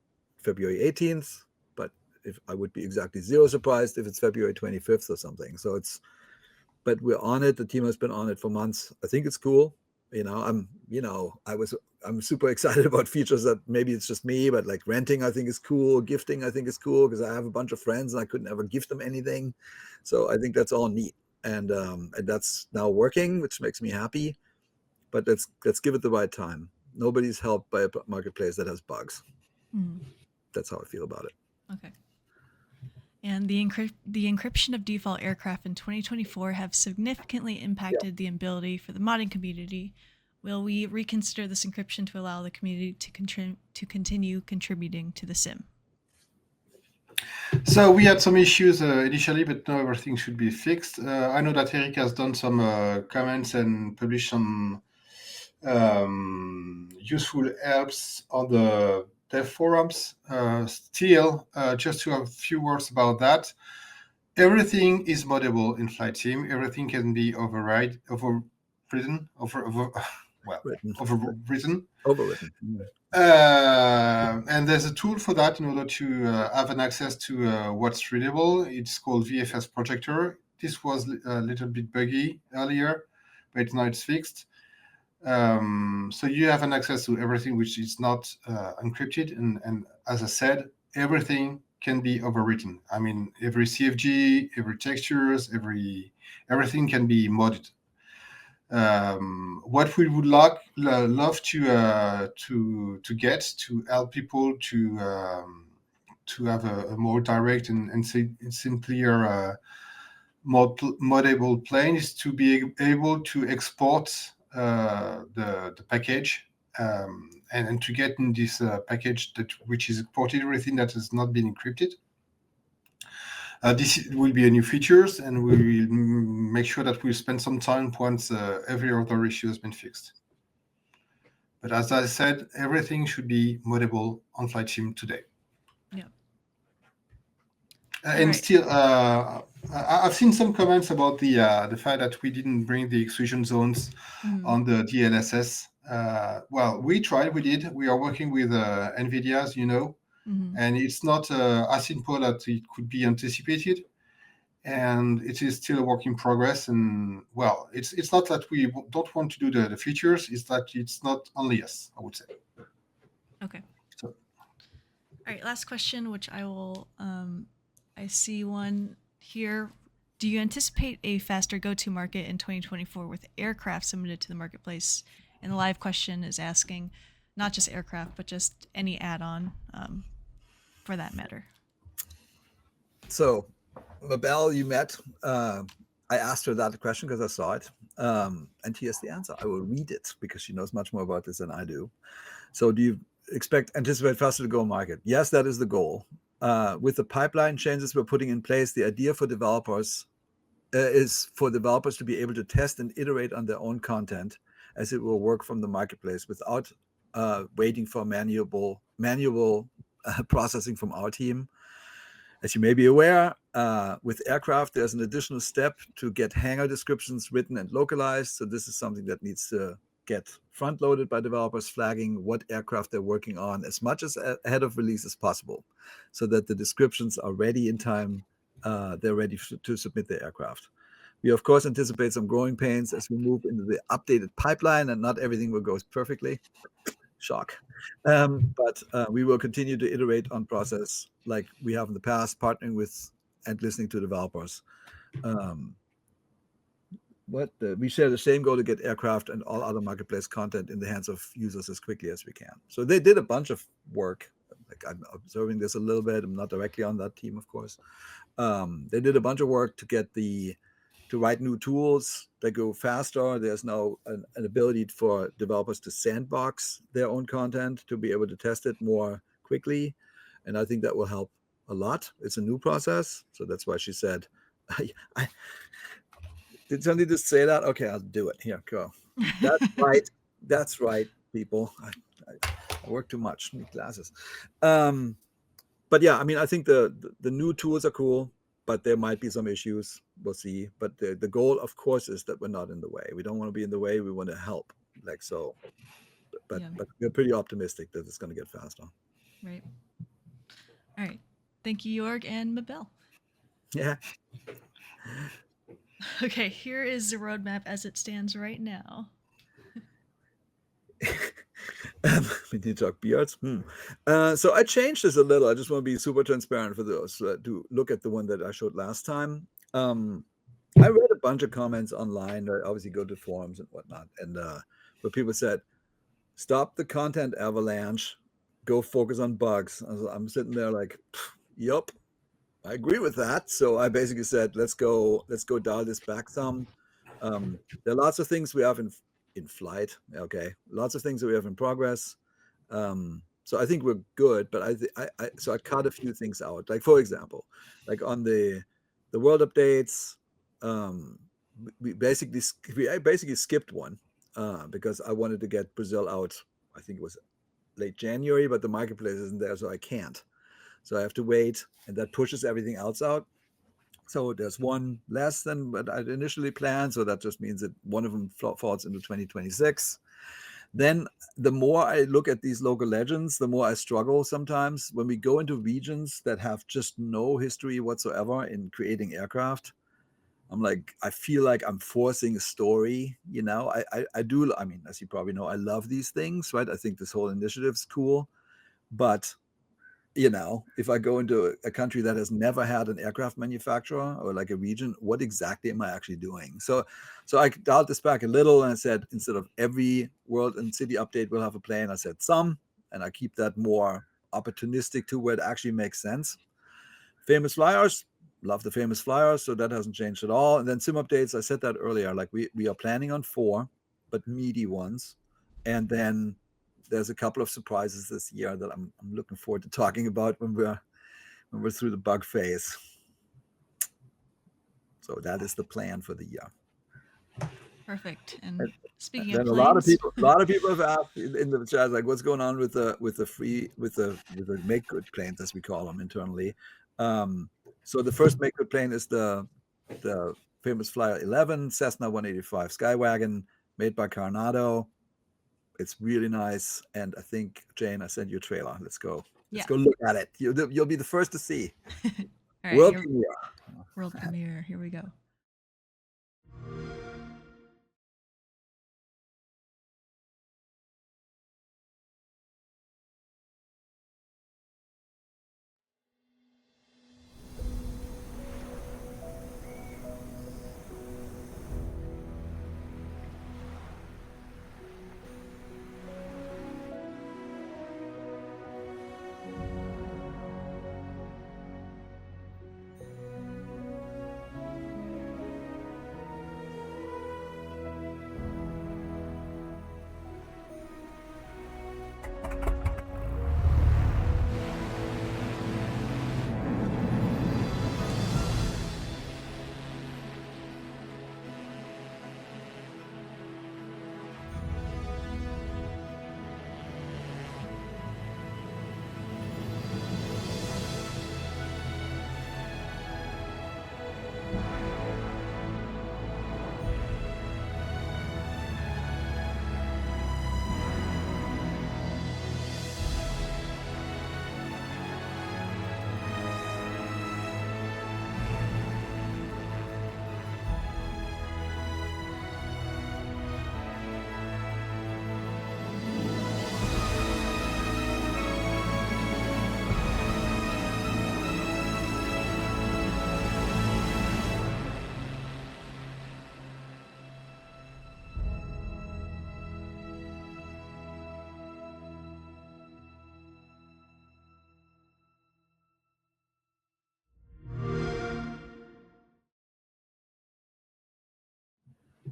February 18th, but if I would be exactly zero surprised if it's February 25th or something. So but we're on it. The team has been on it for months. I think it's cool. I'm super excited about features that maybe it's just me, but like renting, I think is cool. Gifting, I think is cool, because I have a bunch of friends and I could never gift them anything. So I think that's all neat. And that's now working, which makes me happy. But let's give it the right time. Nobody's helped by a marketplace that has bugs. Mm. That's how I feel about it. Okay. And the encryption of default aircraft in 2024 have significantly impacted the ability for the modding community. Will we reconsider this encryption to allow the community to continue contributing to the sim? So we had some issues initially, but now everything should be fixed. I know that Eric has done some comments and published some useful helps on the dev forums. Still, just to have a few words about that. Everything is moddable in Flight Sim. Everything can be overwritten. And there's a tool for that in order to have an access to what's readable. It's called VFS Projector. This was a little bit buggy earlier, but now it's fixed. So you have an access to everything which is not encrypted. And as I said, everything can be overwritten. I mean, every CFG, every textures, everything can be modded. What we would love to get to help people to have a more direct and simpler moddable plane is to be able to export the package and to get in this package which is exported everything that has not been encrypted. This will be a new features, and we will make sure that we'll spend some time once every other issue has been fixed. But as I said, everything should be moddable on Flight Sim today. Yeah. And still, I've seen some comments about the fact that we didn't bring the exclusion zones on the DLSS. Well, we tried, we did. We are working with NVIDIA, as you know. And it's not as simple as it could be anticipated. And it is still a work in progress. And well, it's not that we don't want to do the features, it's that it's not only us, I would say. Okay. So. All right, last question, which I will, I see one here. Do you anticipate a faster go-to market in 2024 with aircraft submitted to the marketplace? And the live question is asking not just aircraft, but just any add-on for that matter. So, Mabel, you met. I asked her that question because I saw it. And here's the answer. I will read it because she knows much more about this than I do. So do you anticipate faster to go market? Yes, that is the goal. With the pipeline changes we're putting in place, the idea for developers is for developers to be able to test and iterate on their own content as it will work from the marketplace without waiting for manual processing from our team. As you may be aware, with aircraft, there's an additional step to get hangar descriptions written and localized. So this is something that needs to get front-loaded by developers, flagging what aircraft they're working on as much as ahead of release as possible, so that the descriptions are ready in time. They're ready to submit the aircraft. We, of course, anticipate some growing pains as we move into the updated pipeline, and not everything will go perfectly. Shock. But we will continue to iterate on process like we have in the past, partnering with and listening to developers. We share the same goal to get aircraft and all other marketplace content in the hands of users as quickly as we can. So they did a bunch of work. Like, I'm observing this a little bit. I'm not directly on that team, of course. They did a bunch of work to get to write new tools that go faster. There's now an ability for developers to sandbox their own content to be able to test it more quickly. And I think that will help a lot. It's a new process. So that's why she said, did somebody just say that? Okay, I'll do it. Here, go. That's right. That's right, people. I work too much. Need glasses. But yeah, I mean, I think the new tools are cool, but there might be some issues. We'll see. But the goal, of course, is that we're not in the way. We don't want to be in the way. We want to help. Like so. But we're pretty optimistic that it's going to get faster. Right. All right. Thank you, Jorg and Mabel. Yeah. Okay, here is the roadmap as it stands right now. We need to talk beards. So I changed this a little. I just want to be super transparent for those to look at the one that I showed last time. I read a bunch of comments online. I obviously go to forums and whatnot, and where people said, "Stop the content avalanche. Go focus on bugs." I'm sitting there like, "Yup, I agree with that." So I basically said, "Let's go dial this back some." There are lots of things we have in flight. Okay, lots of things that we have in progress. So I think we're good, but I cut a few things out. Like, for example, like on the world updates, I basically skipped one because I wanted to get Brazil out. I think it was late January, but the marketplace isn't there, so I can't. So I have to wait, and that pushes everything else out. So there's one less than what I'd initially planned. So that just means that one of them falls into 2026. Then the more I look at these local legends, the more I struggle sometimes when we go into regions that have just no history whatsoever in creating aircraft. I'm like, I feel like I'm forcing a story, you know. I do. I mean, as you probably know, I love these things, right? I think this whole initiative's cool, but you know, if I go into a country that has never had an aircraft manufacturer or like a region, what exactly am I actually doing? So I dialed this back a little and I said, instead of every world and city update will have a plane, I said some, and I keep that more opportunistic to where it actually makes sense. Famous flyers, love the famous flyers, so that hasn't changed at all. And then sim updates, I said that earlier, like we are planning on 4, but meaty ones. And then there's a couple of surprises this year that I'm looking forward to talking about when we're through the bug phase. So that is the plan for the year. Perfect. And speaking of planes, a lot of people have asked in the chat, like, what's going on with the make good planes, as we call them internally. So the first make good plane is the famous Flyer 11 Cessna 185 Skywagon made by Coronado. It's really nice, and I think, Jayne, I sent you a trailer. Let's go. Let's go look at it. You'll be the first to see. All right, World premiere. World premiere. Here we go.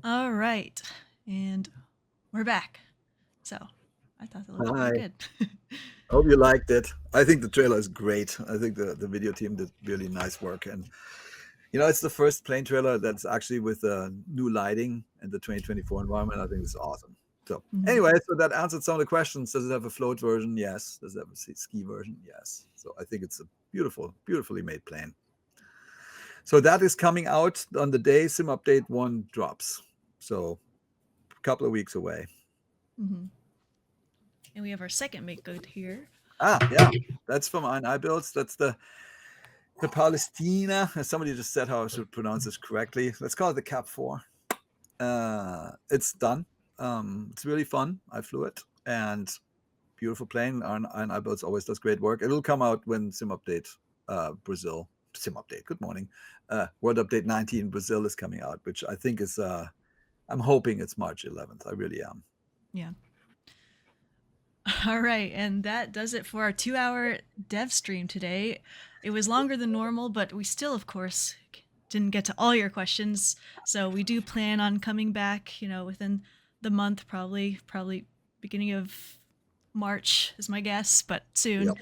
All right, and we're back. So I thought that looked pretty good. I hope you liked it. I think the trailer is great. I think the video team did really nice work. And, it's the first plane trailer that's actually with new lighting and the 2024 environment. I think it's awesome. So anyway, so that answered some of the questions. Does it have a float version? Yes. Does it have a ski version? Yes. So I think it's a beautifully made plane. So that is coming out on the day Sim Update 1 drops. So a couple of weeks away. And we have our second make good here. Yeah, that's from iBuilds. That's the Palestina. Somebody just said how I should pronounce this correctly. Let's call it the Cap 4. It's done. It's really fun. I flew it, and beautiful plane. iBuilds always does great work. It'll come out when Sim Update Brazil. Sim Update. Good morning. World Update 19 Brazil is coming out, which I think is. I'm hoping it's March 11th. I really am. Yeah. All right, and that does it for our 2-hour dev stream today. It was longer than normal, but we still, of course, didn't get to all your questions. So we do plan on coming back, within the month, probably beginning of March is my guess, but soon.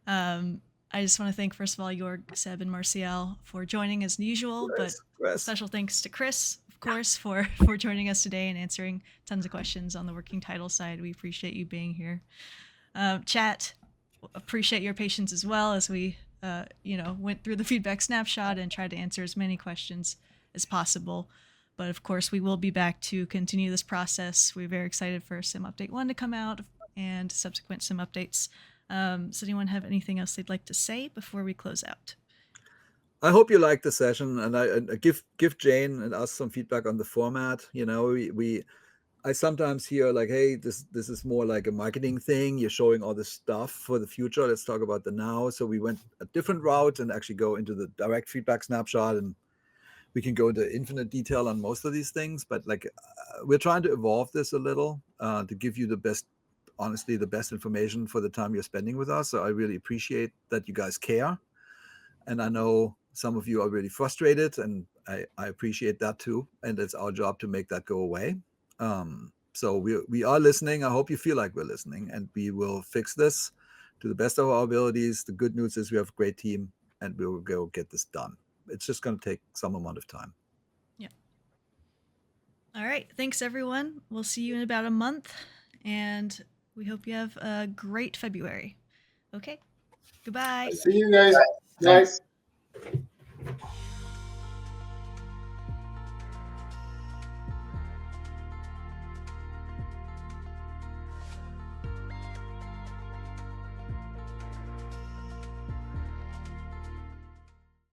Yep. I just want to thank, first of all, Jorg, Seb, and Martial for joining as usual, but special thanks to Chris, of course, for joining us today and answering tons of questions on the working title side. We appreciate you being here. Chat, appreciate your patience as well as we, went through the feedback snapshot and tried to answer as many questions as possible. But of course, we will be back to continue this process. We're very excited for Sim Update 1 to come out and subsequent Sim updates. Does anyone have anything else they'd like to say before we close out? I hope you liked the session, and I give Jayne and us some feedback on the format. I sometimes hear like, hey, this is more like a marketing thing. You're showing all this stuff for the future. Let's talk about the now. So we went a different route and actually go into the direct feedback snapshot, and we can go into infinite detail on most of these things. But we're trying to evolve this a little to give you the best information for the time you're spending with us. So I really appreciate that you guys care. And I know some of you are really frustrated, and I appreciate that too. And it's our job to make that go away. So we are listening. I hope you feel like we're listening, and we will fix this to the best of our abilities. The good news is we have a great team, and we will go get this done. It's just going to take some amount of time. Yeah. All right. Thanks, everyone. We'll see you in about a month, and we hope you have a great February. Okay. Goodbye. See you guys. Bye.